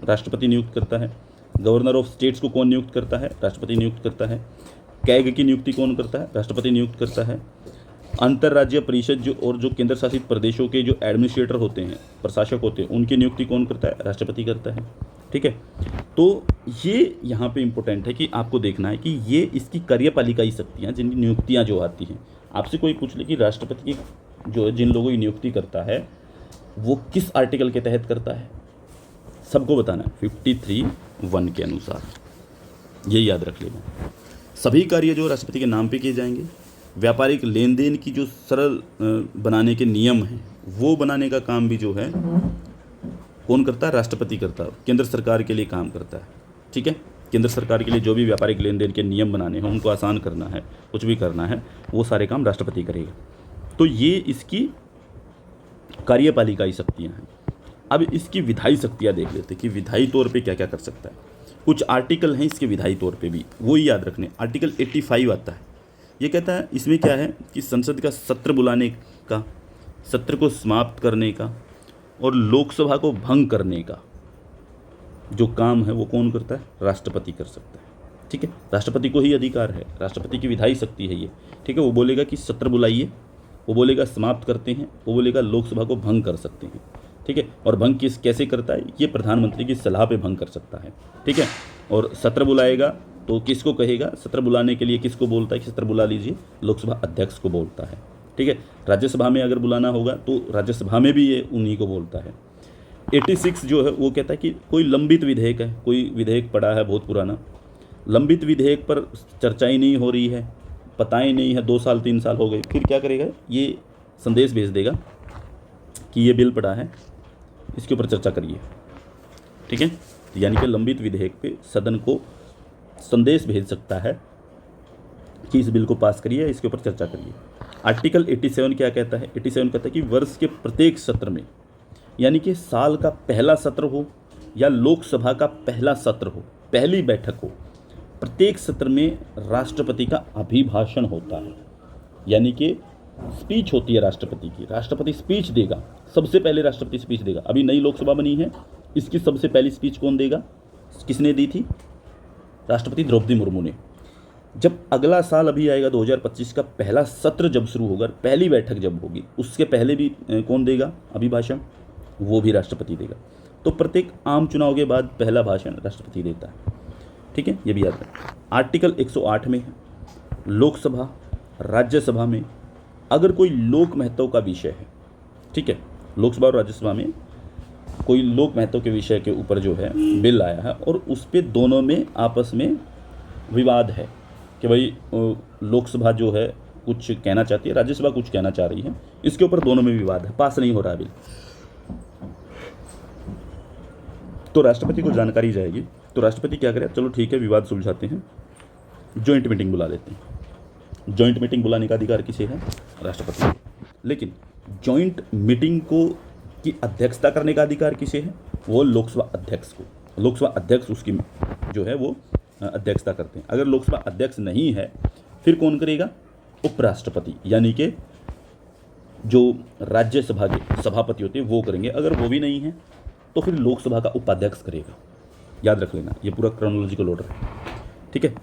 राष्ट्रपति नियुक्त करता है। गवर्नर ऑफ स्टेट्स को कौन नियुक्त करता है? राष्ट्रपति नियुक्त करता है। कैग की नियुक्ति कौन करता है? राष्ट्रपति नियुक्त करता है। अंतर्राज्यीय परिषद जो केंद्र शासित प्रदेशों के जो एडमिनिस्ट्रेटर होते हैं, प्रशासक होते हैं, उनकी नियुक्ति कौन करता है? राष्ट्रपति करता है, ठीक है। तो ये यहाँ पे इम्पोर्टेंट है कि आपको देखना है कि ये इसकी कार्यपालिकाई शक्तियाँ, जिनकी नियुक्तियाँ जो आती हैं। आपसे कोई पूछ ले कि राष्ट्रपति की जो जिन लोगों की नियुक्ति करता है वो किस आर्टिकल के तहत करता है, सबको बताना है 53(1) के अनुसार। ये याद रख लेना। सभी कार्य जो राष्ट्रपति के नाम पे किए जाएंगे। व्यापारिक लेन देन की जो सरल बनाने के नियम हैं, वो बनाने का काम भी जो है कौन करता है? राष्ट्रपति करता है। केंद्र सरकार के लिए काम करता है, ठीक है। केंद्र सरकार के लिए जो भी व्यापारिक लेन देन के नियम बनाने हैं, उनको आसान करना है, कुछ भी करना है, वो सारे काम राष्ट्रपति करेगा। तो ये इसकी कार्यपालिकाई शक्तियाँ हैं। अब इसकी विधायी शक्तियाँ देख लेते हैं कि विधायी तौर पे क्या क्या कर सकता है। कुछ आर्टिकल हैं इसके विधायी तौर पे भी, वो ही याद रखने। आर्टिकल 85 आता है, ये कहता है, इसमें क्या है कि संसद का सत्र बुलाने का, सत्र को समाप्त करने का और लोकसभा को भंग करने का जो काम है वो कौन करता है? राष्ट्रपति कर सकता है, ठीक है। राष्ट्रपति को ही अधिकार है, राष्ट्रपति की विधायी शक्ति है ये, ठीक है। वो बोलेगा कि सत्र बुलाइए, वो बोलेगा समाप्त करते हैं, वो बोलेगा लोकसभा को भंग कर सकते हैं, ठीक है। और भंग कैसे करता है? ये प्रधानमंत्री की सलाह पे भंग कर सकता है, ठीक है। और सत्र बुलाएगा तो किसको कहेगा? सत्र बुलाने के लिए किसको बोलता है कि सत्र बुला लीजिए? लोकसभा अध्यक्ष को बोलता है, ठीक है। राज्यसभा में अगर बुलाना होगा तो राज्यसभा में भी ये उन्हीं को बोलता है। 86 जो है वो कहता है कि कोई लंबित विधेयक है, कोई विधेयक पड़ा है बहुत पुराना, लंबित विधेयक पर चर्चा ही नहीं हो रही है, पता ही नहीं है, 2 साल 3 साल हो गए, फिर क्या करेगा? ये संदेश भेज देगा कि ये बिल पड़ा है, इसके ऊपर चर्चा करिए, ठीक है। यानी कि लंबित विधेयक पे सदन को संदेश भेज सकता है कि इस बिल को पास करिए, इसके ऊपर चर्चा करिए। आर्टिकल 87 क्या कहता है? 87 कहता है कि वर्ष के प्रत्येक सत्र में, यानी कि साल का पहला सत्र हो या लोकसभा का पहला सत्र हो, पहली बैठक हो, प्रत्येक सत्र में राष्ट्रपति का अभिभाषण होता है, यानी कि स्पीच होती है राष्ट्रपति की। राष्ट्रपति स्पीच देगा, सबसे पहले राष्ट्रपति स्पीच देगा। अभी नई लोकसभा बनी है, इसकी सबसे पहली स्पीच कौन देगा? किसने दी थी? राष्ट्रपति द्रौपदी मुर्मू ने। जब अगला साल अभी आएगा 2025 का पहला सत्र जब शुरू होगा, पहली बैठक जब होगी, उसके पहले भी कौन देगा अभिभाषण? वो भी राष्ट्रपति देगा। तो प्रत्येक आम चुनाव के बाद पहला भाषण राष्ट्रपति देता है, ठीक है। ये भी याद रखें। आर्टिकल 108 में लोकसभा राज्यसभा में अगर कोई लोक महत्व का विषय है, ठीक है, लोकसभा और राज्यसभा में कोई लोक महत्व के विषय के ऊपर जो है बिल आया है और उस पर दोनों में आपस में विवाद है कि भाई लोकसभा जो है कुछ कहना चाहती है, राज्यसभा कुछ कहना चाह रही है, इसके ऊपर दोनों में विवाद है, पास नहीं हो रहा बिल, तो राष्ट्रपति को जानकारी जाएगी। तो राष्ट्रपति क्या करे? चलो ठीक है, विवाद सुलझाते हैं, जॉइंट मीटिंग बुला लेते हैं। जॉइंट मीटिंग बुलाने का अधिकार किसे है? राष्ट्रपति को। लेकिन जॉइंट मीटिंग को की अध्यक्षता करने का अधिकार किसे है? वो लोकसभा अध्यक्ष को। लोकसभा अध्यक्ष उसकी जो है वो अध्यक्षता करते हैं। अगर लोकसभा अध्यक्ष नहीं है फिर कौन करेगा? उपराष्ट्रपति, यानी कि जो राज्यसभा के सभापति होते हैं वो करेंगे। अगर वो भी नहीं है तो फिर लोकसभा का उपाध्यक्ष करेगा। याद रख लेना, ये पूरा क्रोनोलॉजिकल ऑर्डर है, ठीक है।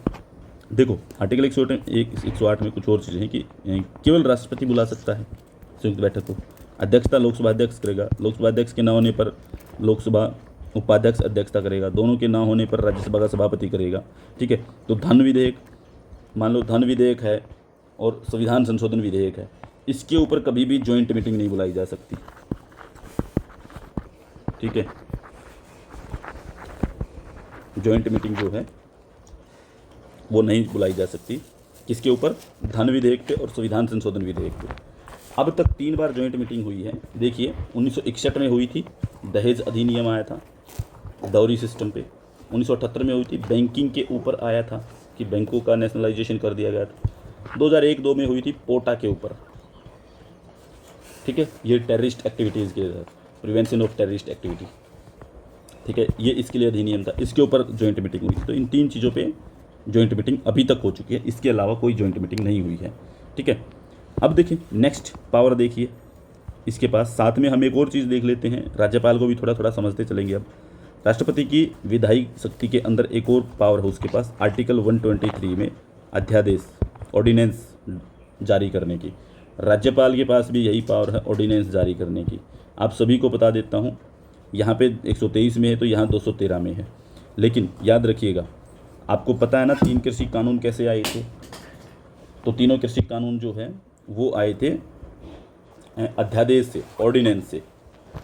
देखो आर्टिकल 108 में कुछ और चीज़ें हैं कि केवल राष्ट्रपति बुला सकता है संयुक्त बैठक को। अध्यक्षता लोकसभा अध्यक्ष करेगा। लोकसभा अध्यक्ष के ना होने पर लोकसभा उपाध्यक्ष अध्यक्षता करेगा। दोनों के ना होने पर राज्यसभा का सभापति करेगा, ठीक है। तो धन विधेयक, मान लो धन विधेयक है और संविधान संशोधन विधेयक है, इसके ऊपर कभी भी जॉइंट मीटिंग नहीं बुलाई जा सकती। ठीक है, जॉइंट मीटिंग जो है वो नहीं बुलाई जा सकती। किसके ऊपर? धन विधेयक पे और संविधान संशोधन विधेयक पे। अब तक 3 बार जॉइंट मीटिंग हुई है। देखिए 1961 में हुई थी, दहेज अधिनियम आया था दौरी सिस्टम पे। 1978 में हुई थी, बैंकिंग के ऊपर आया था कि बैंकों का नेशनलाइजेशन कर दिया गया था। 2001-2 में हुई थी पोटा के ऊपर। ठीक है, ये टेररिस्ट एक्टिविटीज़ के प्रिवेंशन ऑफ टेररिस्ट एक्टिविटी। ठीक है, ये इसके लिए अधिनियम था, इसके ऊपर जॉइंट मीटिंग हुई थी। तो इन 3 चीज़ों पे जॉइंट मीटिंग अभी तक हो चुकी है, इसके अलावा कोई जॉइंट मीटिंग नहीं हुई है। ठीक है, अब देखिए नेक्स्ट पावर देखिए इसके पास। साथ में हम एक और चीज़ देख लेते हैं, राज्यपाल को भी थोड़ा थोड़ा समझते चलेंगे। अब राष्ट्रपति की विधायी शक्ति के अंदर एक और पावर है उसके पास, आर्टिकल 123 में अध्यादेश ऑर्डिनेंस जारी करने की। राज्यपाल के पास भी यही पावर है ऑर्डिनेंस जारी करने की। आप सभी को बता देता हूँ, यहाँ पे 123 में है तो यहाँ 213 में है। लेकिन याद रखिएगा, आपको पता है ना 3 कृषि कानून कैसे आए थे? तो तीनों कृषि कानून जो है वो आए थे अध्यादेश से, ऑर्डिनेंस से।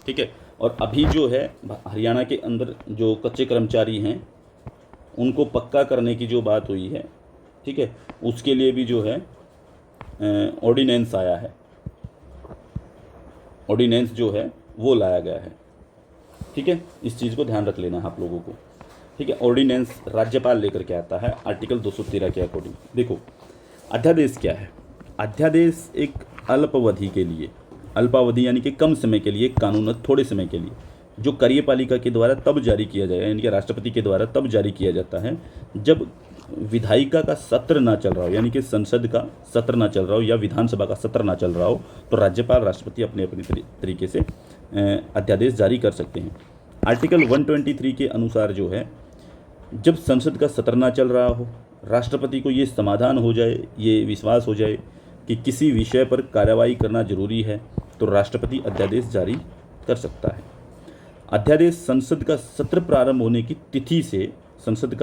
ठीक है, और अभी जो है हरियाणा के अंदर जो कच्चे कर्मचारी हैं उनको पक्का करने की जो बात हुई है, ठीक है, उसके लिए भी जो है ऑर्डिनेंस आया है। ऑर्डिनेंस जो है वो लाया गया है। ठीक है, इस चीज़ को ध्यान रख लेना है आप लोगों को। ठीक है, ऑर्डिनेंस राज्यपाल लेकर के आता है आर्टिकल 213 के अकॉर्डिंग। देखो अध्यादेश क्या है? अध्यादेश एक अल्पावधि के लिए, अल्पावधि यानी कि कम समय के लिए एक कानून, थोड़े समय के लिए, जो कार्यपालिका के द्वारा तब जारी किया जाएगा, यानी कि राष्ट्रपति के द्वारा तब जारी किया जाता है जब विधायिका का सत्र ना चल रहा हो, यानी कि संसद का सत्र ना चल रहा हो या विधानसभा का सत्र ना चल रहा हो, तो राज्यपाल राष्ट्रपति अपने अपने तरीके से अध्यादेश जारी कर सकते हैं। आर्टिकल 123 के अनुसार जो है, जब संसद का सत्र ना चल रहा हो, राष्ट्रपति को ये समाधान हो जाए, ये विश्वास हो जाए कि किसी विषय पर कार्रवाई करना जरूरी है, तो राष्ट्रपति अध्यादेश जारी कर सकता है। अध्यादेश संसद का सत्र प्रारंभ होने की तिथि से, संसद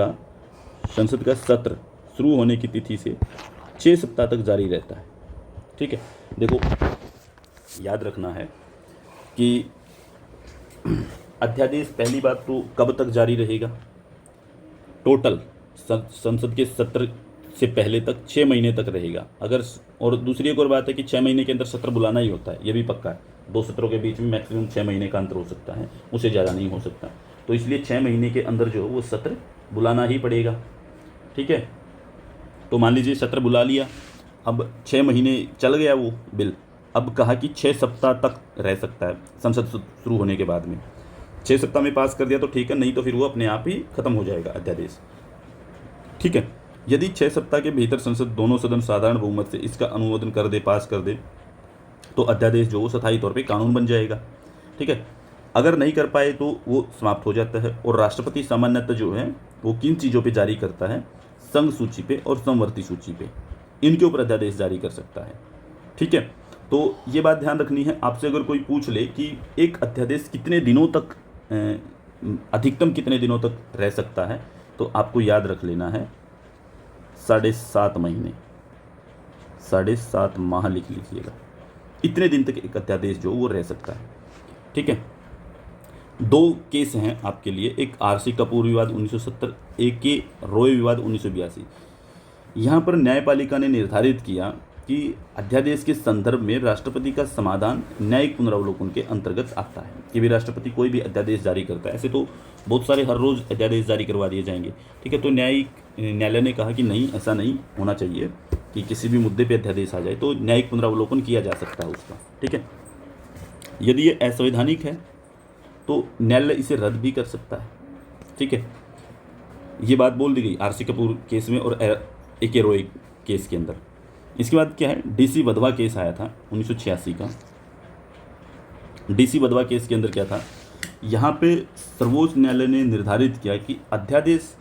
का सत्र शुरू होने की तिथि से 6 सप्ताह तक जारी रहता है। ठीक है, देखो याद रखना है कि अध्यादेश पहली बात तो कब तक जारी रहेगा? टोटल संसद के सत्र से पहले तक 6 महीने तक रहेगा। अगर, और दूसरी एक और बात है कि 6 महीने के अंदर सत्र बुलाना ही होता है, ये भी पक्का है। 2 सत्रों के बीच में मैक्सिमम 6 महीने का अंतर हो सकता है, उससे ज़्यादा नहीं हो सकता। तो इसलिए 6 महीने के अंदर जो वो सत्र बुलाना ही पड़ेगा। ठीक है, तो मान लीजिए सत्र बुला लिया, अब 6 महीने चल गया वो बिल, अब कहा कि 6 सप्ताह तक रह सकता है संसद शुरू होने के बाद में। 6 सप्ताह में पास कर दिया तो ठीक है, नहीं तो फिर वो अपने आप ही खत्म हो जाएगा अध्यादेश। ठीक है, यदि 6 सप्ताह के भीतर संसद दोनों सदन साधारण बहुमत से इसका अनुमोदन कर दे, पास कर दे, तो अध्यादेश जो वो स्थायी तौर पे कानून बन जाएगा। ठीक है, अगर नहीं कर पाए तो वो समाप्त हो जाता है। और राष्ट्रपति सामान्यतः जो है वो किन चीज़ों पे जारी करता है? संघ सूची पे और समवर्ती सूची पे, इनके ऊपर अध्यादेश जारी कर सकता है। ठीक है, तो ये बात ध्यान रखनी है। आपसे अगर कोई पूछ ले कि एक अध्यादेश कितने दिनों तक, अधिकतम कितने दिनों तक रह सकता है, तो आपको याद रख लेना है 7.5 महीने, 7.5 माह लिख लीजिएगा। इतने दिन तक एक अध्यादेश जो वो रह सकता है। ठीक है, 2 केस हैं आपके लिए, एक आरसी कपूर विवाद 1970, एक के रॉय विवाद 1982। यहाँ पर न्यायपालिका ने निर्धारित किया कि अध्यादेश के संदर्भ में राष्ट्रपति का समाधान न्यायिक पुनरावलोकन के अंतर्गत आता है। कि भी राष्ट्रपति कोई भी अध्यादेश जारी करता है, ऐसे तो बहुत सारे हर रोज़ अध्यादेश जारी करवा दिए जाएंगे। ठीक है, तो न्यायालय ने कहा कि नहीं, ऐसा नहीं होना चाहिए कि किसी भी मुद्दे पे अध्यादेश आ जाए, तो न्यायिक पुनरावलोकन किया जा सकता है उसका। ठीक है, यदि ये असंवैधानिक है तो न्यायालय इसे रद्द भी कर सकता है। ठीक है, ये बात बोल दी गई आरसी कपूर केस में और ए.के. रॉय केस के अंदर। इसके बाद क्या है, डीसी वधवा केस आया था 1986 का। डीसी वधवा केस के अंदर क्या था, यहाँ पे सर्वोच्च न्यायालय ने निर्धारित किया कि अध्यादेश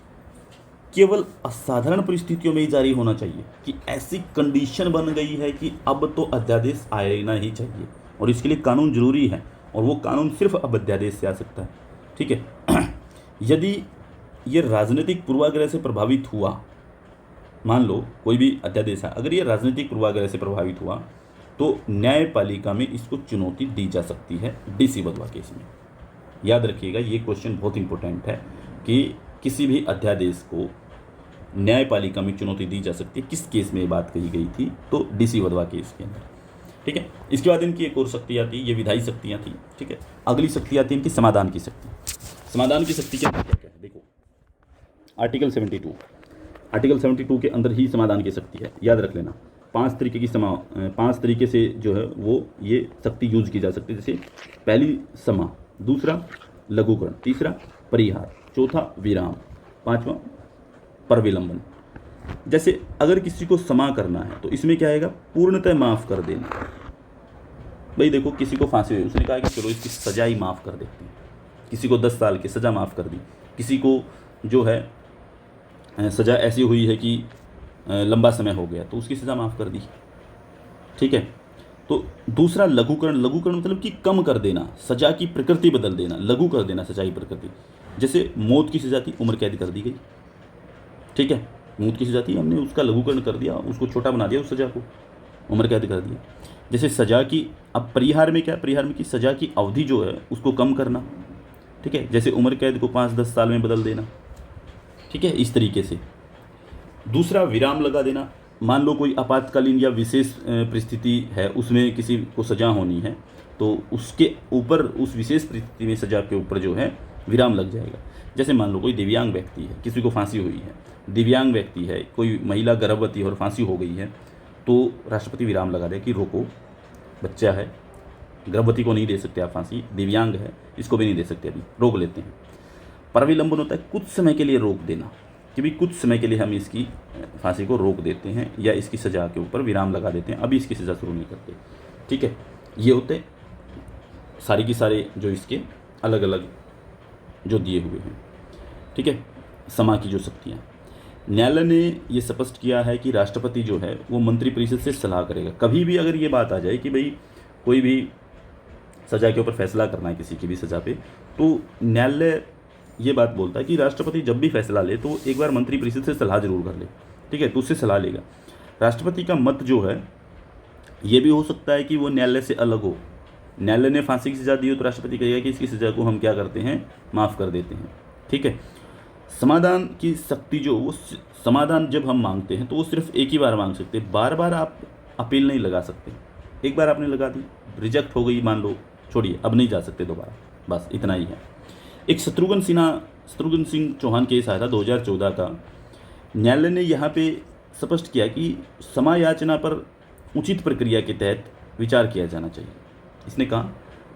केवल असाधारण परिस्थितियों में ही जारी होना चाहिए, कि ऐसी कंडीशन बन गई है कि अब तो अध्यादेश आना ही चाहिए और इसके लिए कानून जरूरी है, और वो कानून सिर्फ अब अध्यादेश से आ सकता है। ठीक है, यदि ये राजनीतिक पूर्वाग्रह से प्रभावित हुआ मान लो कोई भी अध्यादेश है, अगर ये राजनीतिक पूर्वाग्रह से प्रभावित हुआ तो न्यायपालिका में इसको चुनौती दी जा सकती है डीसी वधवा केस में। याद रखिएगा, ये क्वेश्चन बहुत इंपॉर्टेंट है कि किसी भी अध्यादेश को न्यायपालिका में चुनौती दी जा सकती है। किस केस में ये बात कही गई थी? तो डीसी वधवा केस के अंदर। ठीक है, इसके बाद इनकी एक और शक्ति आती है, ये विधायी शक्तियाँ थी। ठीक है, अगली शक्ति आती है इनकी समाधान की शक्ति। समाधान की शक्ति क्या है? देखो आर्टिकल 72 के अंदर ही समाधान की शक्ति है। याद रख लेना, 5 तरीके से जो है वो ये शक्ति यूज की जा सकती है। जैसे पहली समा, दूसरा लघुकरण, तीसरा परिहार, चौथा विराम, पांचवा परविलंबन। जैसे अगर किसी को क्षमा करना है तो इसमें क्या आएगा? पूर्णतः माफ़ कर देना। भाई देखो, किसी को फांसी हुई, उसने कहा कि चलो इसकी सजा ही माफ़ कर देते हैं। किसी को 10 साल की सज़ा माफ़ कर दी, किसी को जो है सज़ा ऐसी हुई है कि लंबा समय हो गया तो उसकी सज़ा माफ़ कर दी। ठीक है, तो दूसरा लघुकरण मतलब कि कम कर देना, सज़ा की प्रकृति बदल देना, लघु कर देना सज़ा की प्रकृति। जैसे मौत की सज़ा थी, उम्र कैद कर दी गई। ठीक है, मौत की सज़ा थी, हमने उसका लघुकरण कर दिया, उसको छोटा बना दिया, उस सज़ा को उम्र कैद कर दिया। जैसे सज़ा की, अब परिहार में क्या? परिहार में कि सज़ा की अवधि जो है उसको कम करना। ठीक है, जैसे उम्र कैद को 5-10 साल में बदल देना। ठीक है, इस तरीके से। दूसरा विराम लगा देना, मान लो कोई आपातकालीन या विशेष परिस्थिति है, उसमें किसी को सज़ा होनी है तो उसके ऊपर, उस विशेष परिस्थिति में सज़ा के ऊपर जो है विराम लग जाएगा। जैसे मान लो कोई दिव्यांग व्यक्ति है, किसी को फांसी हुई है, दिव्यांग व्यक्ति है, कोई महिला गर्भवती है और फांसी हो गई है, तो राष्ट्रपति विराम लगा दे कि रोको, बच्चा है, गर्भवती को नहीं दे सकते आप फांसी, दिव्यांग है, इसको भी नहीं दे सकते, अभी रोक लेते हैं। परविलंबन होता है कुछ समय के लिए रोक देना, कि भी कुछ समय के लिए हम इसकी फांसी को रोक देते हैं या इसकी सज़ा के ऊपर विराम लगा देते हैं, अभी इसकी सज़ा शुरू नहीं करते। ठीक है, ये होते सारे की सारे जो इसके अलग अलग जो दिए हुए हैं। ठीक है, समा की जो शक्तियाँ, न्यायालय ने ये स्पष्ट किया है कि राष्ट्रपति जो है वो मंत्रिपरिषद से सलाह करेगा। कभी भी अगर ये बात आ जाए कि भाई कोई भी सज़ा के ऊपर फैसला करना है, किसी की भी सज़ा पे, तो न्यायालय ये बात बोलता है कि राष्ट्रपति जब भी फैसला ले तो एक बार मंत्रिपरिषद से सलाह जरूर कर ले। ठीक है, तो उससे सलाह लेगा। राष्ट्रपति का मत जो है ये भी हो सकता है कि वो न्यायालय से अलग हो। न्यायालय ने फांसी की सज़ा दी हो तो राष्ट्रपति कहेगा कि इसकी सज़ा को हम क्या करते हैं, माफ़ कर देते हैं। ठीक है, समाधान की शक्ति जो, वो समाधान जब हम मांगते हैं तो वो सिर्फ एक ही बार मांग सकते हैं, बार बार आप अपील नहीं लगा सकते। एक बार आपने लगा दी, रिजेक्ट हो गई, मान लो, छोड़िए, अब नहीं जा सकते दोबारा, बस इतना ही है। एक शत्रुघ्न सिंह चौहान केस आया था 2014 का। न्यायालय ने यहाँ पे स्पष्ट किया कि क्षमा याचना पर उचित प्रक्रिया के तहत विचार किया जाना चाहिए। इसने कहा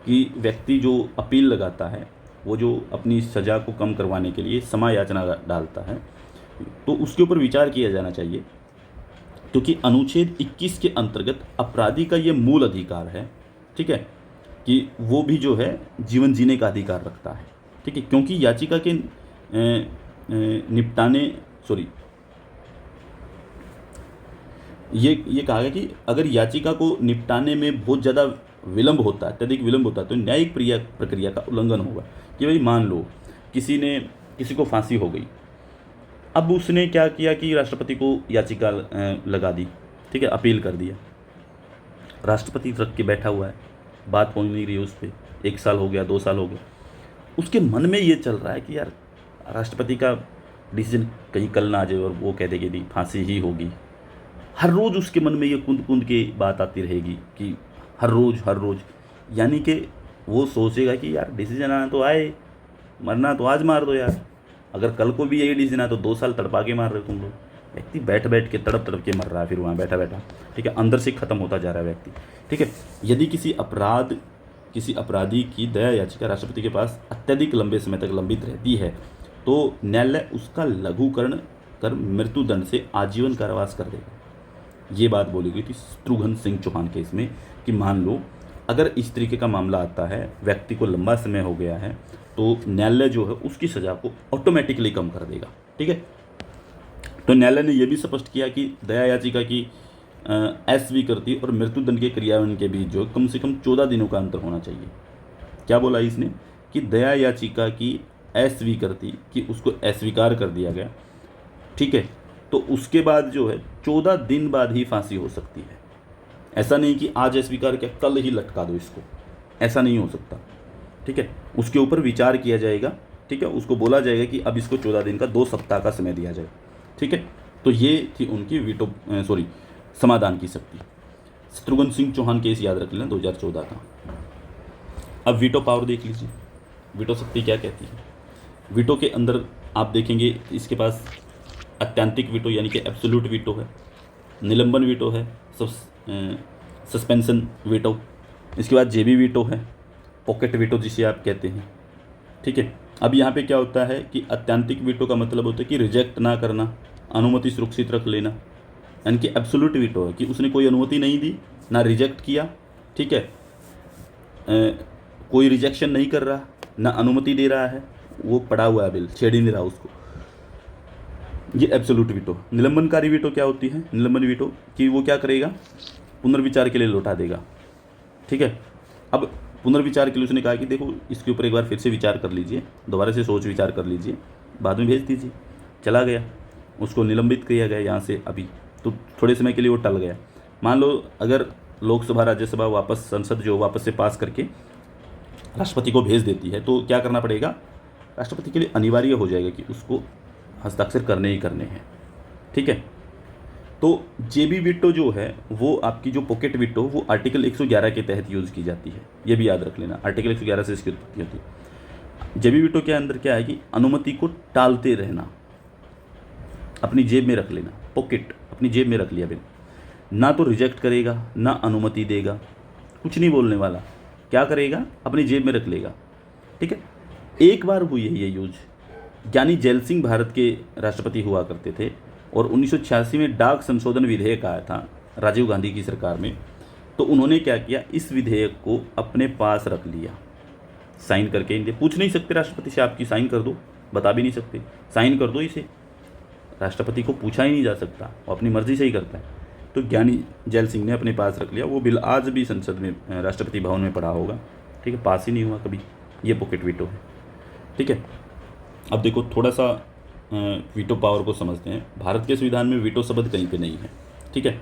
कि व्यक्ति जो अपील लगाता है, वो जो अपनी सज़ा को कम करवाने के लिए क्षमा याचना डालता है, तो उसके ऊपर विचार किया जाना चाहिए, क्योंकि अनुच्छेद 21 के अंतर्गत अपराधी का ये मूल अधिकार है। ठीक है, कि वो भी जो है जीवन जीने का अधिकार रखता है। ठीक है, क्योंकि याचिका के निपटाने, ये कहा गया कि अगर याचिका को निपटाने में बहुत ज़्यादा विलंब होता है, अत्यधिक विलंब होता है, तो न्यायिक प्रक्रिया का उल्लंघन होगा। कि भाई मान लो किसी को फांसी हो गई, अब उसने क्या किया कि राष्ट्रपति को याचिका लगा दी। ठीक है, अपील कर दिया, राष्ट्रपति रख के बैठा हुआ है, बात हो नहीं रही है उस पर, 1 साल हो गया, 2 साल हो गया, उसके मन में ये चल रहा है कि यार राष्ट्रपति का डिसीजन कहीं कल ना आ जाए और वो कह देगी कि फांसी ही होगी। हर रोज़ उसके मन में ये कुंद के बात आती रहेगी कि हर रोज़, यानी कि वो सोचेगा कि यार डिसीजन आना तो आए, मरना तो आज मार दो यार, अगर कल को भी यही डिसीजन आया तो 2 साल तड़पा के मार रहे हो तुम लोग। व्यक्ति बैठ के तड़प के मर रहा है, फिर वहाँ बैठा। ठीक है, अंदर से ख़त्म होता जा रहा है व्यक्ति। ठीक है, यदि किसी अपराधी की दया याचिका राष्ट्रपति के पास अत्यधिक लंबे समय तक लंबित रहती है तो न्यायालय उसका लघुकरण कर मृत्युदंड से आजीवन कारावास कर देगा। ये बात बोली गई थी शत्रुघ्न सिंह चौहान केस में कि मान लो अगर इस तरीके का मामला आता है, व्यक्ति को लंबा समय हो गया है, तो न्यायालय जो है उसकी सज़ा को ऑटोमेटिकली कम कर देगा। ठीक है, तो न्यायालय ने यह भी स्पष्ट किया कि दया याचिका की अस्वीकृति और मृत्युदंड के क्रियान्वयन के बीच जो कम से कम 14 दिनों का अंतर होना चाहिए। क्या बोला इसने कि दया याचिका की अस्वीकृति, कि उसको अस्वीकार कर दिया गया, ठीक है, तो उसके बाद जो है 14 दिन बाद ही फांसी हो सकती है। ऐसा नहीं कि आज स्वीकार किया कल ही लटका दो इसको, ऐसा नहीं हो सकता। ठीक है, उसके ऊपर विचार किया जाएगा। ठीक है, उसको बोला जाएगा कि अब इसको 14 दिन का 2 सप्ताह का समय दिया जाए। ठीक है, तो ये थी उनकी समाधान की शक्ति। शत्रुघ्न सिंह चौहान केस याद रख लेना 2014 का। अब वीटो पावर देख लीजिए, वीटो शक्ति क्या कहती है। वीटो के अंदर आप देखेंगे इसके पास अत्यंतिक वीटो यानी कि एब्सोल्यूट वीटो है, निलंबन वीटो है, सस्पेंशन वीटो, इसके बाद जेबी वीटो है, पॉकेट वीटो जिसे आप कहते हैं। ठीक है, अब यहाँ पे क्या होता है कि अत्यंतिक वीटो का मतलब होता है कि रिजेक्ट ना करना, अनुमति सुरक्षित रख लेना। यानी कि एब्सोल्यूट वीटो है कि उसने कोई अनुमति नहीं दी, ना रिजेक्ट किया। ठीक है, कोई रिजेक्शन नहीं कर रहा, ना अनुमति दे रहा है, वो पड़ा हुआ है बिल, छेड़ ही नहीं रहा उसको, ये एब्सोल्यूट वीटो। निलंबनकारी वीटो क्या होती है, निलंबन वीटो कि वो क्या करेगा, पुनर्विचार के लिए लौटा देगा। ठीक है, अब पुनर्विचार के लिए उसने कहा कि देखो इसके ऊपर एक बार फिर से विचार कर लीजिए, दोबारा से सोच विचार कर लीजिए, बाद में भेज दीजिए। चला गया, उसको निलंबित किया गया यहाँ से अभी, तो थोड़े समय के लिए वो टल गया। मान लो अगर लोकसभा राज्यसभा वापस संसद जो वापस से पास करके राष्ट्रपति को भेज देती है तो क्या करना पड़ेगा, राष्ट्रपति के लिए अनिवार्य हो जाएगा कि उसको हस्ताक्षर करने ही करने हैं। ठीक है, तो जेबी वीटो जो है वो आपकी जो पॉकेट वीटो वो आर्टिकल 111 के तहत यूज़ की जाती है, ये भी याद रख लेना, आर्टिकल 111 से इसकी उत्पत्ति होती है। जेबी वीटो के अंदर क्या है कि अनुमति को टालते रहना, अपनी जेब में रख लेना, पॉकेट अपनी जेब में रख लिया बिल, ना तो रिजेक्ट करेगा ना अनुमति देगा, कुछ नहीं बोलने वाला, क्या करेगा अपनी जेब में रख लेगा। ठीक है, एक बार हुई है ये यूज, ज्ञानी जैल सिंह भारत के राष्ट्रपति हुआ करते थे और 1986 में डाक संशोधन विधेयक आया था राजीव गांधी की सरकार में, तो उन्होंने क्या किया, इस विधेयक को अपने पास रख लिया, साइन करके इनके पूछ नहीं सकते राष्ट्रपति से आपकी साइन कर दो, बता भी नहीं सकते, साइन कर दो इसे, राष्ट्रपति को पूछा ही नहीं जा सकता, वो अपनी मर्जी से ही करता है। तो ज्ञानी जैल सिंह ने अपने पास रख लिया, वो बिल आज भी संसद में राष्ट्रपति भवन में पड़ा होगा। ठीक है, पास ही नहीं हुआ कभी, ये पॉकेट वीटो है। ठीक है, अब देखो थोड़ा सा वीटो पावर को समझते हैं। भारत के संविधान में वीटो शब्द कहीं पे नहीं है। ठीक है,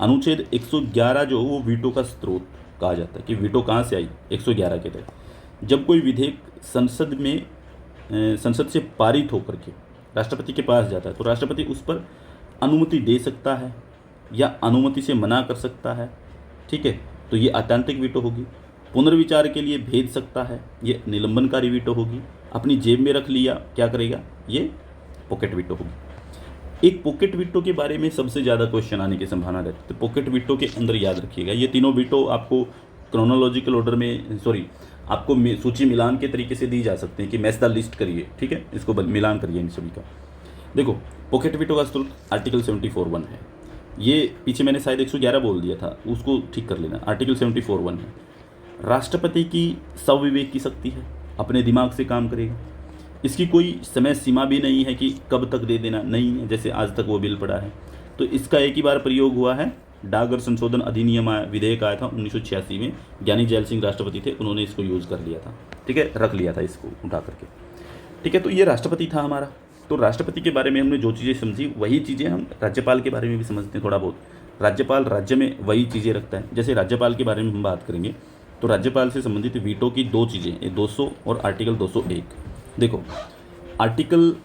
अनुच्छेद 111 जो वो वीटो का स्रोत कहा जाता है कि वीटो कहाँ से आई, 111 के तहत जब कोई विधेयक संसद से पारित होकर के राष्ट्रपति के पास जाता है तो राष्ट्रपति उस पर अनुमति दे सकता है या अनुमति से मना कर सकता है। ठीक है, तो ये आत्यंतिक वीटो होगी। पुनर्विचार के लिए भेज सकता है, ये निलंबनकारी वीटो होगी। अपनी जेब में रख लिया, क्या करेगा, ये पॉकेट वीटो होगी। एक पॉकेट वीटो के बारे में सबसे ज़्यादा क्वेश्चन आने की संभावना रहती है, तो पॉकेट वीटो के अंदर याद रखिएगा ये तीनों वीटो आपको क्रोनोलॉजिकल ऑर्डर में आपको सूची मिलान के तरीके से दी जा सकते हैं कि मैच द लिस्ट करिए। ठीक है, इसको मिलान करिए इन सभी का। देखो पॉकेट वीटो का स्रोत आर्टिकल 74(1) है, ये पीछे मैंने शायद 111 बोल दिया था, उसको ठीक कर लेना, आर्टिकल 74(1) है। राष्ट्रपति की स्वविवेक की शक्ति है, अपने दिमाग से काम करेगा, इसकी कोई समय सीमा भी नहीं है कि कब तक दे देना, नहीं है, जैसे आज तक वो बिल पड़ा है। तो इसका एक ही बार प्रयोग हुआ है, डाकघर संशोधन अधिनियम विधेयक आया था 1986 में, ज्ञानी जैल सिंह राष्ट्रपति थे, उन्होंने इसको यूज़ कर लिया था। ठीक है, रख लिया था इसको उठा करके। ठीक है, तो ये राष्ट्रपति था हमारा। तो राष्ट्रपति के बारे में हमने जो चीज़ें समझी वही चीज़ें हम राज्यपाल के बारे में भी समझते हैं थोड़ा बहुत। राज्यपाल राज्य में वही चीज़ें रखता है। जैसे राज्यपाल के बारे में हम बात करेंगे तो राज्यपाल से संबंधित वीटो की दो चीज़ें, 200 और आर्टिकल 201। देखो आर्टिकल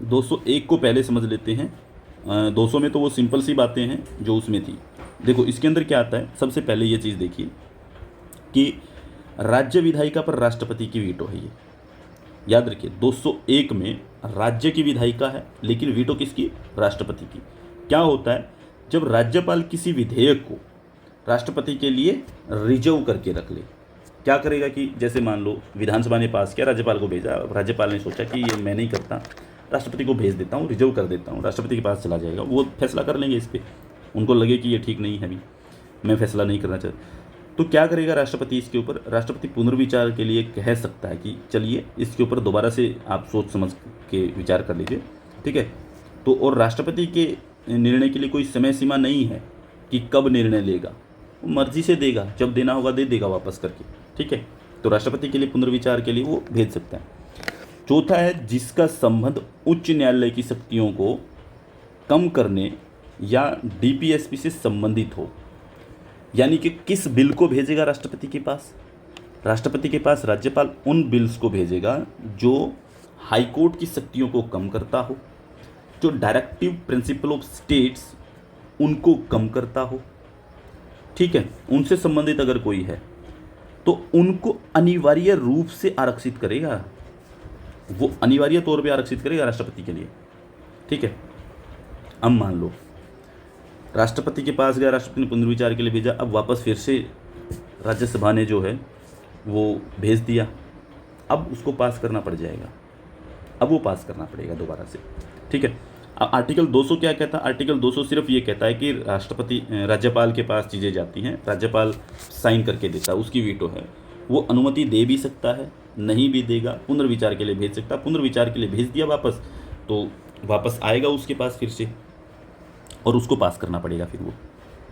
201 को पहले समझ लेते हैं। 200 में तो वो सिंपल सी बातें हैं जो उसमें थी। देखो इसके अंदर क्या आता है, सबसे पहले ये चीज़ देखिए कि राज्य विधायिका पर राष्ट्रपति की वीटो है। ये याद रखिए, 201 में राज्य की विधायिका है लेकिन वीटो किसकी, राष्ट्रपति की। क्या होता है, जब राज्यपाल किसी विधेयक को राष्ट्रपति के लिए रिजर्व करके रख ले, क्या करेगा कि जैसे मान लो विधानसभा ने पास किया, राज्यपाल को भेजा, राज्यपाल ने सोचा कि ये मैं नहीं करता, राष्ट्रपति को भेज देता हूँ, रिजर्व कर देता हूँ, राष्ट्रपति के पास चला जाएगा, वो फैसला कर लेंगे इस पर, उनको लगे कि ये ठीक नहीं है, अभी मैं फैसला नहीं करना चाहता, तो क्या करेगा राष्ट्रपति इसके ऊपर, राष्ट्रपति पुनर्विचार के लिए कह सकता है कि चलिए इसके ऊपर दोबारा से आप सोच समझ के विचार कर लीजिए। ठीक है, तो और राष्ट्रपति के निर्णय के लिए कोई समय सीमा नहीं है कि कब निर्णय लेगा, वो मर्जी से देगा, जब देना होगा दे देगा वापस करके। ठीक है, तो राष्ट्रपति के लिए पुनर्विचार के लिए वो भेज सकता है। चौथा है, जिसका संबंध उच्च न्यायालय की शक्तियों को कम करने या डीपीएसपी से संबंधित हो। यानी कि किस बिल को भेजेगा राष्ट्रपति के पास? राष्ट्रपति के पास राज्यपाल उन बिल्स को भेजेगा जो हाईकोर्ट की शक्तियों को कम करता हो, जो डायरेक्टिव प्रिंसिपल ऑफ स्टेट्स उनको कम करता हो, ठीक है, उनसे संबंधित अगर कोई है तो उनको अनिवार्य रूप से आरक्षित करेगा, वो अनिवार्य तौर पे आरक्षित करेगा राष्ट्रपति के लिए, ठीक है। अब मान लो राष्ट्रपति के पास गया, राष्ट्रपति ने पुनर्विचार के लिए भेजा, अब वापस फिर से राज्यसभा ने जो है वो भेज दिया, अब उसको पास करना पड़ जाएगा, अब वो पास करना पड़ेगा दोबारा से, ठीक है। अब आर्टिकल 200 क्या कहता है? आर्टिकल 200 सिर्फ ये कहता है कि राज्यपाल के पास चीज़ें जाती हैं, राज्यपाल साइन करके देता है, उसकी वीटो है, वो अनुमति दे भी सकता है, नहीं भी देगा, पुनर्विचार के लिए भेज सकता है, पुनर्विचार के लिए भेज दिया वापस तो वापस आएगा उसके पास फिर से और उसको पास करना पड़ेगा फिर वो,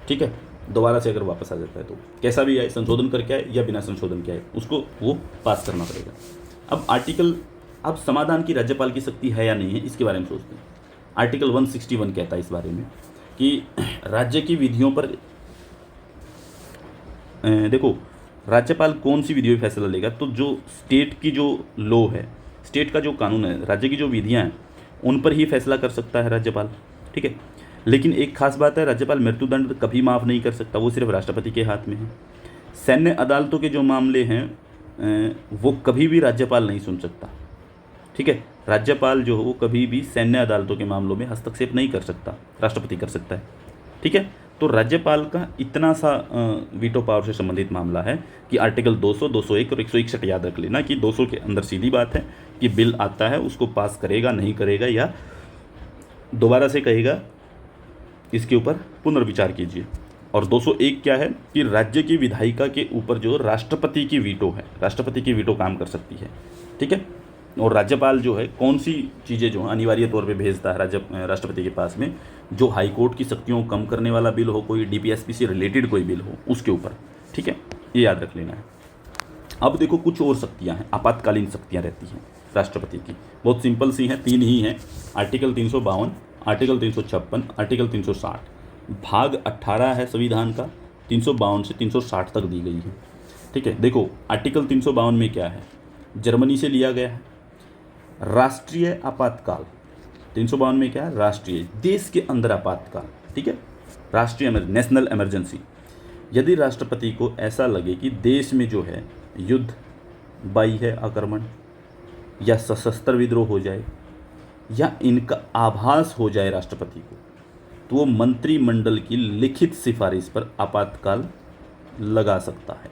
ठीक है। दोबारा से अगर वापस आ जाता है तो कैसा भी आए, संशोधन करके आए या बिना संशोधन के आए, उसको वो पास करना पड़ेगा। अब समाधान की राज्यपाल की शक्ति है या नहीं है, इसके बारे में सोचते हैं। आर्टिकल 161 कहता है इस बारे में कि राज्य की विधियों पर देखो राज्यपाल कौन सी विधियों पर फैसला लेगा, तो जो स्टेट की जो लॉ है, स्टेट का जो कानून है, राज्य की जो विधियां हैं उन पर ही फैसला कर सकता है राज्यपाल, ठीक है। लेकिन एक खास बात है, राज्यपाल मृत्युदंड कभी माफ़ नहीं कर सकता, वो सिर्फ राष्ट्रपति के हाथ में है। सैन्य अदालतों के जो मामले हैं वो कभी भी राज्यपाल नहीं सुन सकता, ठीक है। राज्यपाल जो है वो कभी भी सैन्य अदालतों के मामलों में हस्तक्षेप नहीं कर सकता, राष्ट्रपति कर सकता है, ठीक है। तो राज्यपाल का इतना सा वीटो पावर से संबंधित मामला है कि आर्टिकल 200, 201 और 161 याद रख लेना कि 200 के अंदर सीधी बात है कि बिल आता है उसको पास करेगा नहीं करेगा या दोबारा से कहेगा इसके ऊपर पुनर्विचार कीजिए। और 201 क्या है कि राज्य की विधायिका के ऊपर जो राष्ट्रपति की वीटो है, राष्ट्रपति की वीटो काम कर सकती है, ठीक है। और राज्यपाल जो है कौन सी चीज़ें जो अनिवार्य तौर पे भेजता है राष्ट्रपति के पास में, जो हाईकोर्ट की शक्तियों को कम करने वाला बिल हो, कोई डीपीएसपी से रिलेटेड कोई बिल हो उसके ऊपर, ठीक है, ये याद रख लेना है। अब देखो कुछ और शक्तियाँ हैं, आपातकालीन शक्तियाँ रहती हैं राष्ट्रपति की, बहुत सिंपल सी हैं, 3 ही हैं। आर्टिकल 352, आर्टिकल 356, आर्टिकल 360, भाग 18 है संविधान का, 352 से 360 तक दी गई है, ठीक है। देखो आर्टिकल 352 में क्या है, जर्मनी से लिया गया है, राष्ट्रीय आपातकाल। 352 में क्या है, राष्ट्रीय, देश के अंदर आपातकाल, ठीक है, राष्ट्रीय नेशनल इमरजेंसी। यदि राष्ट्रपति को ऐसा लगे कि देश में जो है युद्ध, बाह्य आक्रमण या सशस्त्र विद्रोह हो जाए या इनका आभास हो जाए राष्ट्रपति को, तो वो मंत्रिमंडल की लिखित सिफारिश पर आपातकाल लगा सकता है।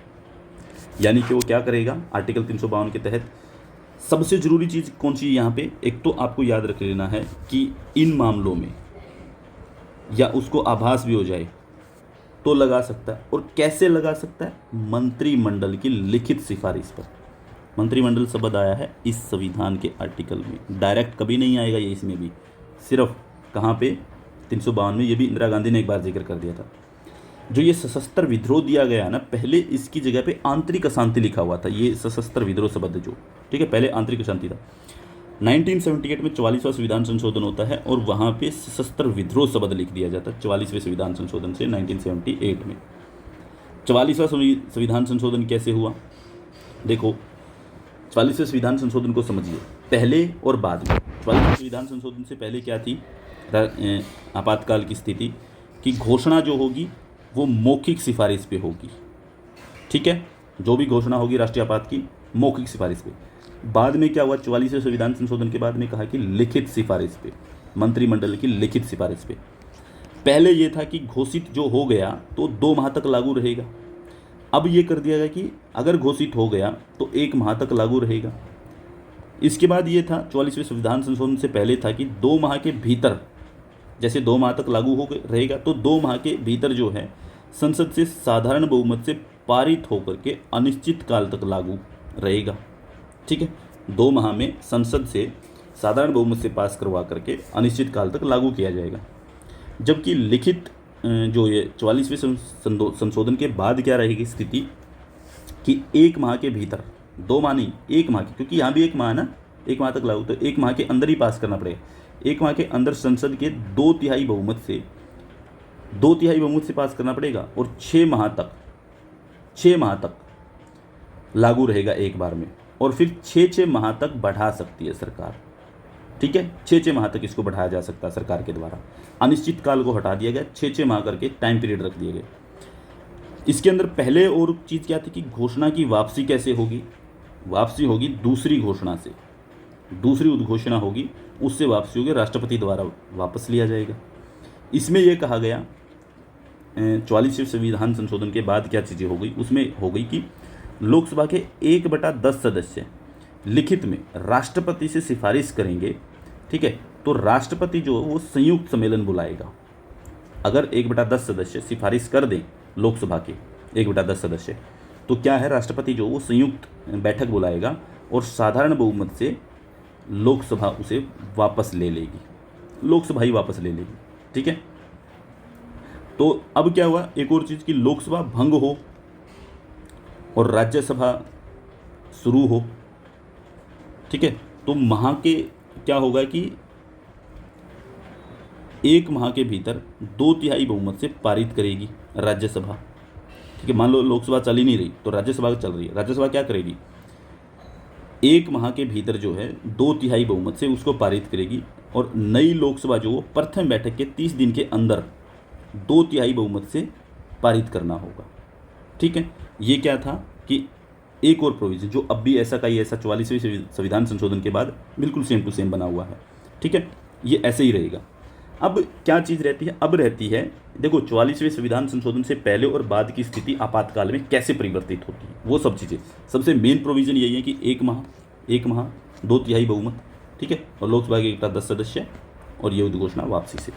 यानी कि वो क्या करेगा, आर्टिकल 352 के तहत सबसे ज़रूरी चीज़ कौन सी है यहाँ पे, एक तो आपको याद रख लेना है कि इन मामलों में या उसको आभास भी हो जाए तो लगा सकता है। और कैसे लगा सकता है, मंत्रिमंडल की लिखित सिफारिश पर। मंत्रिमंडल शब्द आया है इस संविधान के आर्टिकल में, डायरेक्ट कभी नहीं आएगा ये, इसमें भी सिर्फ कहाँ पे, 352 में। ये भी इंदिरा गांधी ने एक बार जिक्र कर दिया था। जो ये सशस्त्र विद्रोह दिया गया ना, पहले इसकी जगह पे आंतरिक अशांति लिखा हुआ था, ये सशस्त्र विद्रोह शब्द जो, ठीक है, पहले आंतरिक अशांति था। 1978 में 44वां संविधान संशोधन होता है और वहाँ पे सशस्त्र विद्रोह शब्द लिख दिया जाता है 44वें संविधान संशोधन से 1978 में। 44वां संविधान संशोधन कैसे हुआ, देखो 44वें संविधान संशोधन को समझिए, पहले और बाद में। 44वें संविधान संशोधन से पहले क्या थी, आपातकाल की स्थिति की घोषणा जो होगी वो मौखिक सिफारिश पे होगी, ठीक है, जो भी घोषणा होगी राष्ट्रीय आपात की मौखिक सिफारिश पे। बाद में क्या हुआ, 44वें संविधान संशोधन के बाद में कहा कि लिखित सिफारिश पे, मंत्रिमंडल की लिखित सिफारिश पे। पहले ये था कि घोषित जो हो गया तो 2 माह तक लागू रहेगा, अब ये कर दिया गया कि अगर घोषित हो गया तो 1 माह तक लागू रहेगा। इसके बाद ये था, 44वें संविधान संशोधन से पहले था कि 2 माह के भीतर, जैसे 2 माह तक लागू हो रहेगा तो 2 माह के भीतर जो है संसद से साधारण बहुमत से पारित होकर के अनिश्चित काल तक लागू रहेगा, ठीक है। 2 माह में संसद से साधारण बहुमत से पास करवा करके अनिश्चित काल तक लागू किया जाएगा। जबकि लिखित जो ये 44वें संशोधन के बाद क्या रहेगी स्थिति कि 1 माह के भीतर, 2 माह नहीं 1 माह की, क्योंकि यहाँ भी 1 माह ना, 1 माह तक लागू, तो 1 माह के अंदर ही पास करना पड़ेगा। एक माह के अंदर संसद के 2/3 बहुमत से पास करना पड़ेगा और 6 माह तक लागू रहेगा एक बार में, और फिर 6 माह तक बढ़ा सकती है सरकार। ठीक है, 6 माह तक इसको बढ़ाया जा सकता है सरकार के द्वारा। अनिश्चित काल को हटा दिया गया, 6 माह करके टाइम पीरियड रख दिए गए। इसके अंदर पहले और चीज़ क्या थी कि घोषणा की वापसी कैसे होगी? वापसी होगी दूसरी घोषणा से, दूसरी उद्घोषणा होगी, उससे वापसी होगी, राष्ट्रपति द्वारा वापस लिया जाएगा। इसमें यह कहा गया 44वें संविधान संशोधन के बाद क्या चीज़ें हो गई, उसमें हो गई कि लोकसभा के 1/10 सदस्य लिखित में राष्ट्रपति से सिफारिश करेंगे। ठीक है, तो राष्ट्रपति जो है वो संयुक्त सम्मेलन बुलाएगा। अगर 1/10 सदस्य सिफारिश कर दें, लोकसभा के 1/10 सदस्य, तो क्या है, राष्ट्रपति जो वो संयुक्त बैठक बुलाएगा और साधारण बहुमत से लोकसभा उसे वापस ले लेगी, लोकसभा ही वापस ले लेगी। ठीक है, तो अब क्या हुआ, एक और चीज़ कि लोकसभा भंग हो और राज्यसभा शुरू हो। ठीक है, तो माह के क्या होगा कि 1 माह के भीतर 2/3 बहुमत से पारित करेगी राज्यसभा। ठीक है, मान लो लोकसभा चल ही नहीं रही तो राज्यसभा चल रही है, राज्यसभा क्या करेगी, 1 माह के भीतर जो है 2/3 बहुमत से उसको पारित करेगी, और नई लोकसभा जो वो प्रथम बैठक के 30 दिन के अंदर 2/3 बहुमत से पारित करना होगा। ठीक है, ये क्या था कि एक और प्रोविजन जो अब भी ऐसा का ही ऐसा 44वें संविधान संशोधन के बाद बिल्कुल सेम टू सेम बना हुआ है। ठीक है, ये ऐसे ही रहेगा। अब क्या चीज़ रहती है, अब रहती है, देखो 44वें संविधान संशोधन से पहले और बाद की स्थिति आपातकाल में कैसे परिवर्तित होती है, वो सब चीज़ें। सबसे मेन प्रोविज़न यही है कि 1 माह 2/3 बहुमत। ठीक है, और लोकसभा के 1/10 सदस्य, और ये उद्घोषणा वापसी से।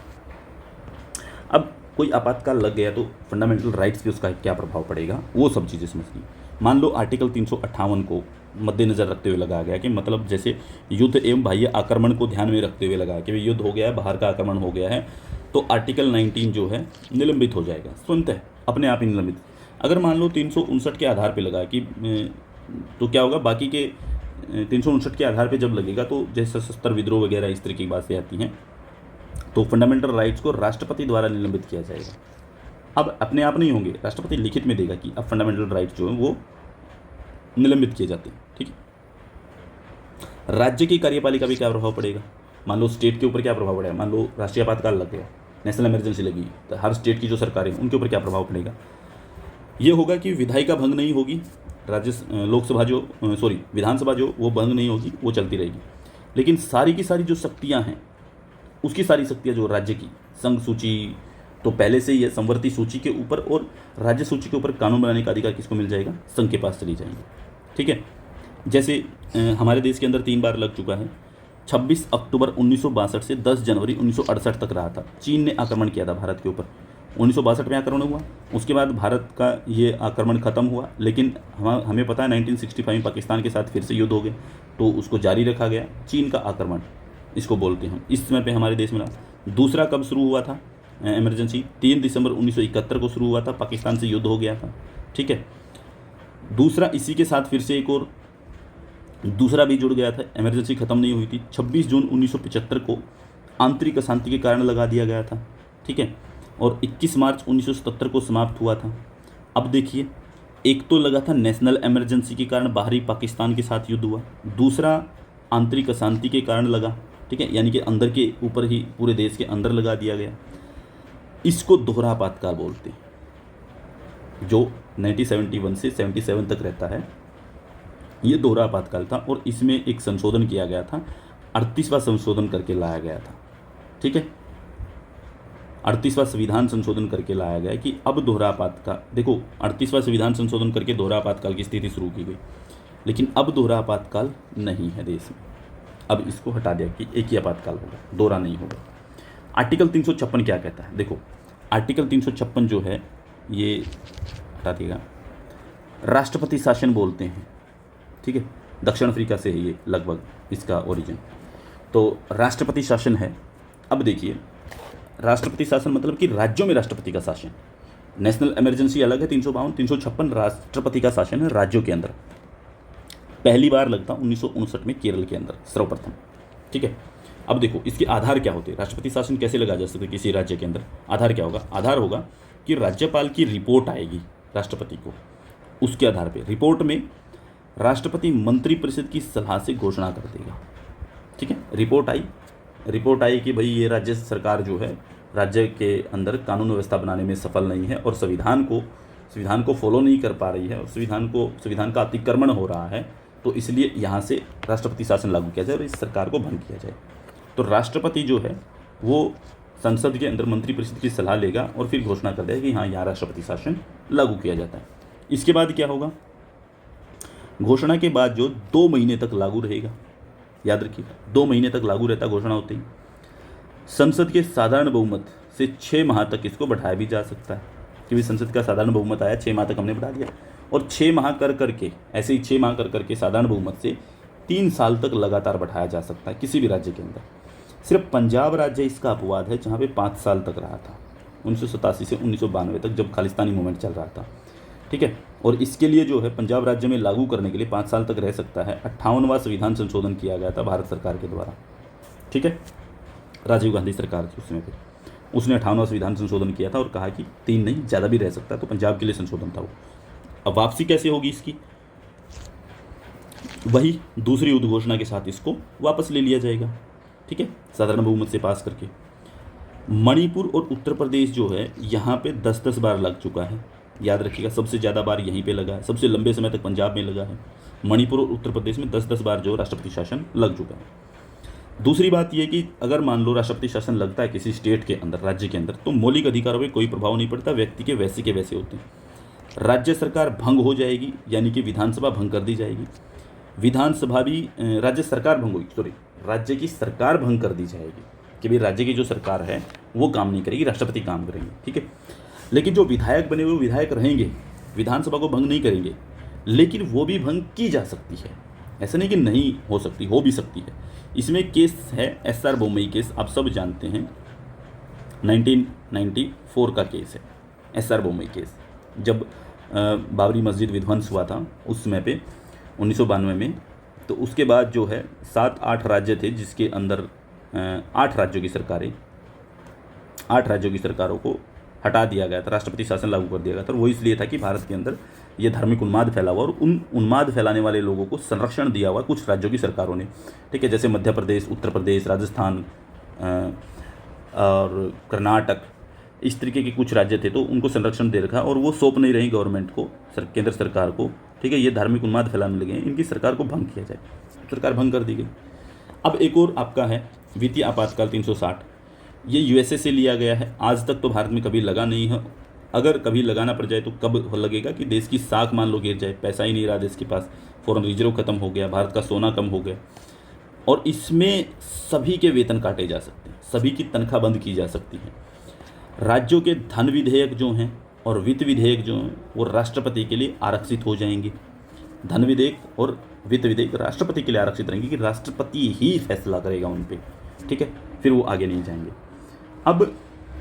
अब कोई आपातकाल लग गया तो फंडामेंटल राइट्स पे उसका क्या प्रभाव पड़ेगा, वो सब चीज़ें समझनी। मान लो आर्टिकल 358 को मद्देनज़र रखते हुए लगाया गया कि मतलब जैसे युद्ध एवं बाह्य आक्रमण को ध्यान में रखते हुए लगाया कि भाई युद्ध हो गया है, बाहर का आक्रमण हो गया है, तो आर्टिकल 19 जो है निलंबित हो जाएगा, स्वतः अपने आप ही निलंबित। अगर मान लो 359 के आधार पर लगा कि तो क्या होगा, बाकी के 359 के आधार पर जब लगेगा तो जैसे सशस्त्र विद्रोह वगैरह इस तरह की बातें आती हैं, तो फंडामेंटल राइट्स को राष्ट्रपति द्वारा निलंबित किया जाएगा। अब अपने आप नहीं होंगे, राष्ट्रपति लिखित में देगा कि अब फंडामेंटल राइट्स जो हैं वो निलंबित किए जाते हैं। ठीक है, राज्य की कार्यपालिका भी क्या प्रभाव पड़ेगा, मान लो स्टेट के ऊपर क्या प्रभाव पड़ेगा, मान लो राष्ट्रीय आपातकाल लग गया, नेशनल इमरजेंसी लगी, तो हर स्टेट की जो सरकारें उनके ऊपर क्या प्रभाव पड़ेगा। ये होगा कि विधायिका भंग नहीं होगी, विधानसभा जो वो भंग नहीं होगी, वो चलती रहेगी, लेकिन सारी की सारी जो शक्तियाँ हैं, उसकी सारी शक्तियाँ जो राज्य की, संघ सूची तो पहले से ही है, संवर्ती सूची के ऊपर और राज्य सूची के ऊपर कानून बनाने का अधिकार किसको मिल जाएगा, संघ के पास चली जाएंगे। ठीक है, जैसे हमारे देश के अंदर 3 बार लग चुका है। 26 अक्टूबर 1962 से 10 जनवरी 1968 तक रहा था। चीन ने आक्रमण किया था भारत के ऊपर, 1962 में आक्रमण हुआ, उसके बाद भारत का ये आक्रमण खत्म हुआ, लेकिन हमें पता है 1965 में पाकिस्तान के साथ फिर से युद्ध हो गए, तो उसको जारी रखा गया। चीन का आक्रमण इसको बोलते हैं, इस समय पे हमारे देश में रहा। दूसरा कब शुरू हुआ था इमरजेंसी, 3 दिसंबर 1971 को शुरू हुआ था, पाकिस्तान से युद्ध हो गया था। ठीक है, दूसरा इसी के साथ फिर से एक और दूसरा भी जुड़ गया था, इमरजेंसी ख़त्म नहीं हुई थी, 26 जून 1975 को आंतरिक अशांति के कारण लगा दिया गया था। ठीक है, और 21 मार्च 1977 को समाप्त हुआ था। अब देखिए, एक तो लगा था नेशनल इमरजेंसी के कारण बाहरी पाकिस्तान के साथ युद्ध हुआ, दूसरा आंतरिक अशांति के कारण लगा। ठीक है, यानी कि अंदर के ऊपर ही पूरे देश के अंदर लगा दिया गया। इसको दोहरा आपातकाल बोलते हैं, जो 1971 से 77 तक रहता है, ये दोहरा आपातकाल था। और इसमें एक संशोधन किया गया था, 38वां संशोधन करके लाया गया था। ठीक है, 38वां संविधान संशोधन करके लाया गया कि अब दोहरा आपातकाल, देखो 38वां संविधान संशोधन करके दोहरा आपातकाल की स्थिति शुरू की गई, लेकिन अब दोहरा आपातकाल नहीं है देश में। अब इसको हटा दिया कि एक ही आपातकाल होगा, दोहरा नहीं होगा। आर्टिकल 356 क्या कहता है, देखो आर्टिकल 356 जो है ये हटा दिएगा, राष्ट्रपति शासन बोलते हैं। ठीक है, दक्षिण अफ्रीका से है ये लगभग इसका ओरिजिन, तो राष्ट्रपति शासन है। अब देखिए, राष्ट्रपति शासन मतलब कि राज्यों में राष्ट्रपति का शासन, नेशनल इमरजेंसी अलग है 352, 356 राष्ट्रपति का शासन है राज्यों के अंदर। पहली बार लगता 1959 में केरल के अंदर सर्वप्रथम। ठीक है, अब देखो इसके आधार क्या होते हैं, राष्ट्रपति शासन कैसे लगाया जा सकता है किसी राज्य के अंदर। आधार क्या होगा, आधार होगा कि राज्यपाल की रिपोर्ट आएगी राष्ट्रपति को, उसके आधार पे रिपोर्ट में राष्ट्रपति मंत्रिपरिषद की सलाह से घोषणा कर देगा। ठीक है, रिपोर्ट आई कि भाई ये राज्य सरकार जो है राज्य के अंदर कानून व्यवस्था बनाने में सफल नहीं है और संविधान को फॉलो नहीं कर पा रही है और संविधान का अतिक्रमण हो रहा है, तो इसलिए यहाँ से राष्ट्रपति शासन लागू किया जाए और इस सरकार को भंग किया जाए। तो राष्ट्रपति जो है वो संसद के अंदर मंत्रिपरिषद की सलाह लेगा और फिर घोषणा कर देगा कि हाँ यहाँ राष्ट्रपति शासन लागू किया जाता है। इसके बाद क्या होगा, घोषणा के बाद जो 2 महीने तक लागू रहेगा, याद रखिएगा 2 महीने तक लागू रहता घोषणा होते ही। संसद के साधारण बहुमत से 6 माह तक इसको बढ़ाया भी जा सकता है, क्योंकि संसद का साधारण बहुमत आया 6 माह तक हमने बढ़ा दिया, और 6 माह करके ऐसे ही 6 माह करके साधारण बहुमत से 3 साल तक लगातार बढ़ाया जा सकता है किसी भी राज्य के अंदर। सिर्फ पंजाब राज्य इसका अपवाद है जहाँ पे 5 साल तक रहा था, 1987 से 1992 तक जब खालिस्तानी मूवमेंट चल रहा था। ठीक है, और इसके लिए जो है पंजाब राज्य में लागू करने के लिए 5 साल तक रह सकता है। 58वां संविधान संशोधन किया गया था भारत सरकार के द्वारा। ठीक है, राजीव गांधी सरकार थी उसमें, फिर उसने 58वां संविधान संशोधन किया था और कहा कि 3 नहीं ज़्यादा भी रह सकता है, तो पंजाब के लिए संशोधन था वो। अब वापसी कैसे होगी इसकी, वही दूसरी उद्घोषणा के साथ इसको वापस ले लिया जाएगा। ठीक है, साधारण बहुमत से पास करके। मणिपुर और उत्तर प्रदेश जो है यहाँ पे 10-10 बार लग चुका है, याद रखिएगा सबसे ज़्यादा बार यहीं पे लगा है, सबसे लंबे समय तक पंजाब में लगा है। मणिपुर और उत्तर प्रदेश में 10-10 बार जो राष्ट्रपति शासन लग चुका है। दूसरी बात यह कि अगर मान लो राष्ट्रपति शासन लगता है किसी स्टेट के अंदर, राज्य के अंदर, तो मौलिक अधिकारों पर कोई प्रभाव नहीं पड़ता, व्यक्ति के वैसे होते हैं। राज्य सरकार भंग हो जाएगी, यानी कि विधानसभा भंग कर दी जाएगी। विधानसभा भी राज्य की सरकार भंग कर दी जाएगी कि भाई राज्य की जो सरकार है वो काम नहीं करेगी, राष्ट्रपति काम करेंगे। ठीक है, लेकिन जो विधायक बने हुए विधायक रहेंगे विधानसभा को भंग नहीं करेंगे, लेकिन वो भी भंग की जा सकती है, ऐसा नहीं कि नहीं हो सकती, हो भी सकती है। इसमें केस है SR बोम्मई केस, आप सब जानते हैं, 1994 का केस है SR बोम्मई केस। जब बाबरी मस्जिद विध्वंस हुआ था उस समय पे 1992 में, तो उसके बाद जो है 7-8 राज्य थे जिसके अंदर 8 राज्यों की सरकारों को हटा दिया गया था, राष्ट्रपति शासन लागू कर दिया गया था। वो इसलिए था कि भारत के अंदर ये धार्मिक उन्माद फैला हुआ और उन उन्माद फैलाने वाले लोगों को संरक्षण दिया हुआ कुछ राज्यों की सरकारों ने। ठीक है, जैसे मध्य प्रदेश, उत्तर प्रदेश, राजस्थान और कर्नाटक, इस तरीके के कुछ राज्य थे, तो उनको संरक्षण दे रखा और वो सौंप नहीं रही गवर्नमेंट को, केंद्र सरकार को। ठीक है, ये धार्मिक उन्माद फैलाने लगे हैं, इनकी सरकार को भंग किया जाए, सरकार भंग कर दी गई। अब एक और आपका है वित्तीय आपातकाल 360, ये USA से लिया गया है। आज तक तो भारत में कभी लगा नहीं है, अगर कभी लगाना पड़ जाए तो कब लगेगा कि देश की साख मान लो गिर जाए, पैसा ही नहीं रहा देश के पास, फॉरेन रिजर्व खत्म हो गया, भारत का सोना कम हो गया, और इसमें सभी के वेतन काटे जा सकते हैं, सभी की तनख्वाह बंद की जा सकती है। राज्यों के धन विधेयक जो हैं और वित्त विधेयक जो हैं वो राष्ट्रपति के लिए आरक्षित हो जाएंगे। धन विधेयक और वित्त विधेयक राष्ट्रपति के लिए आरक्षित रहेंगे कि राष्ट्रपति ही फैसला करेगा उन पे। ठीक है, फिर वो आगे नहीं जाएंगे। अब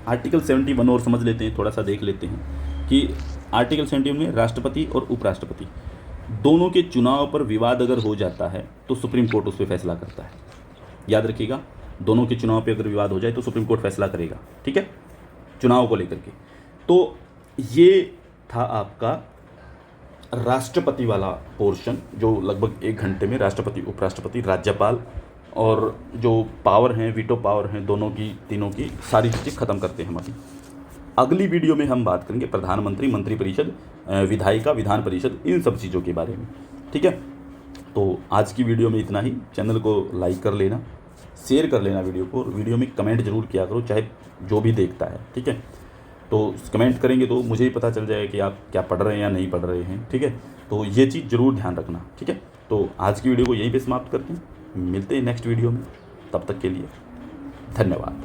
आर्टिकल 71 और समझ लेते हैं, थोड़ा सा देख लेते हैं कि आर्टिकल 71 में राष्ट्रपति और उपराष्ट्रपति दोनों के चुनाव पर विवाद अगर हो जाता है तो सुप्रीम कोर्ट उस पर फैसला करता है। याद रखिएगा, दोनों के चुनाव पे अगर विवाद हो जाए तो सुप्रीम कोर्ट फैसला करेगा। ठीक है, चुनाव को लेकर के। तो ये था आपका राष्ट्रपति वाला पोर्शन, जो लगभग 1 घंटे में राष्ट्रपति, उपराष्ट्रपति, राज्यपाल और जो पावर हैं, वीटो पावर हैं, दोनों की, तीनों की सारी चीज़ें ख़त्म करते हैं हमारी। अगली वीडियो में हम बात करेंगे प्रधानमंत्री, मंत्रिपरिषद, विधायिका, विधान परिषद, इन सब चीज़ों के बारे में। ठीक है, तो आज की वीडियो में इतना ही। चैनल को लाइक कर लेना, शेयर कर लेना वीडियो को, और वीडियो में कमेंट जरूर किया करो, चाहे जो भी देखता है। ठीक है, तो कमेंट करेंगे तो मुझे ही पता चल जाएगा कि आप क्या पढ़ रहे हैं या नहीं पढ़ रहे हैं। ठीक है, तो ये चीज़ ज़रूर ध्यान रखना। ठीक है, तो आज की वीडियो को यहीं पे समाप्त करते हैं, मिलते हैं नेक्स्ट वीडियो में, तब तक के लिए धन्यवाद।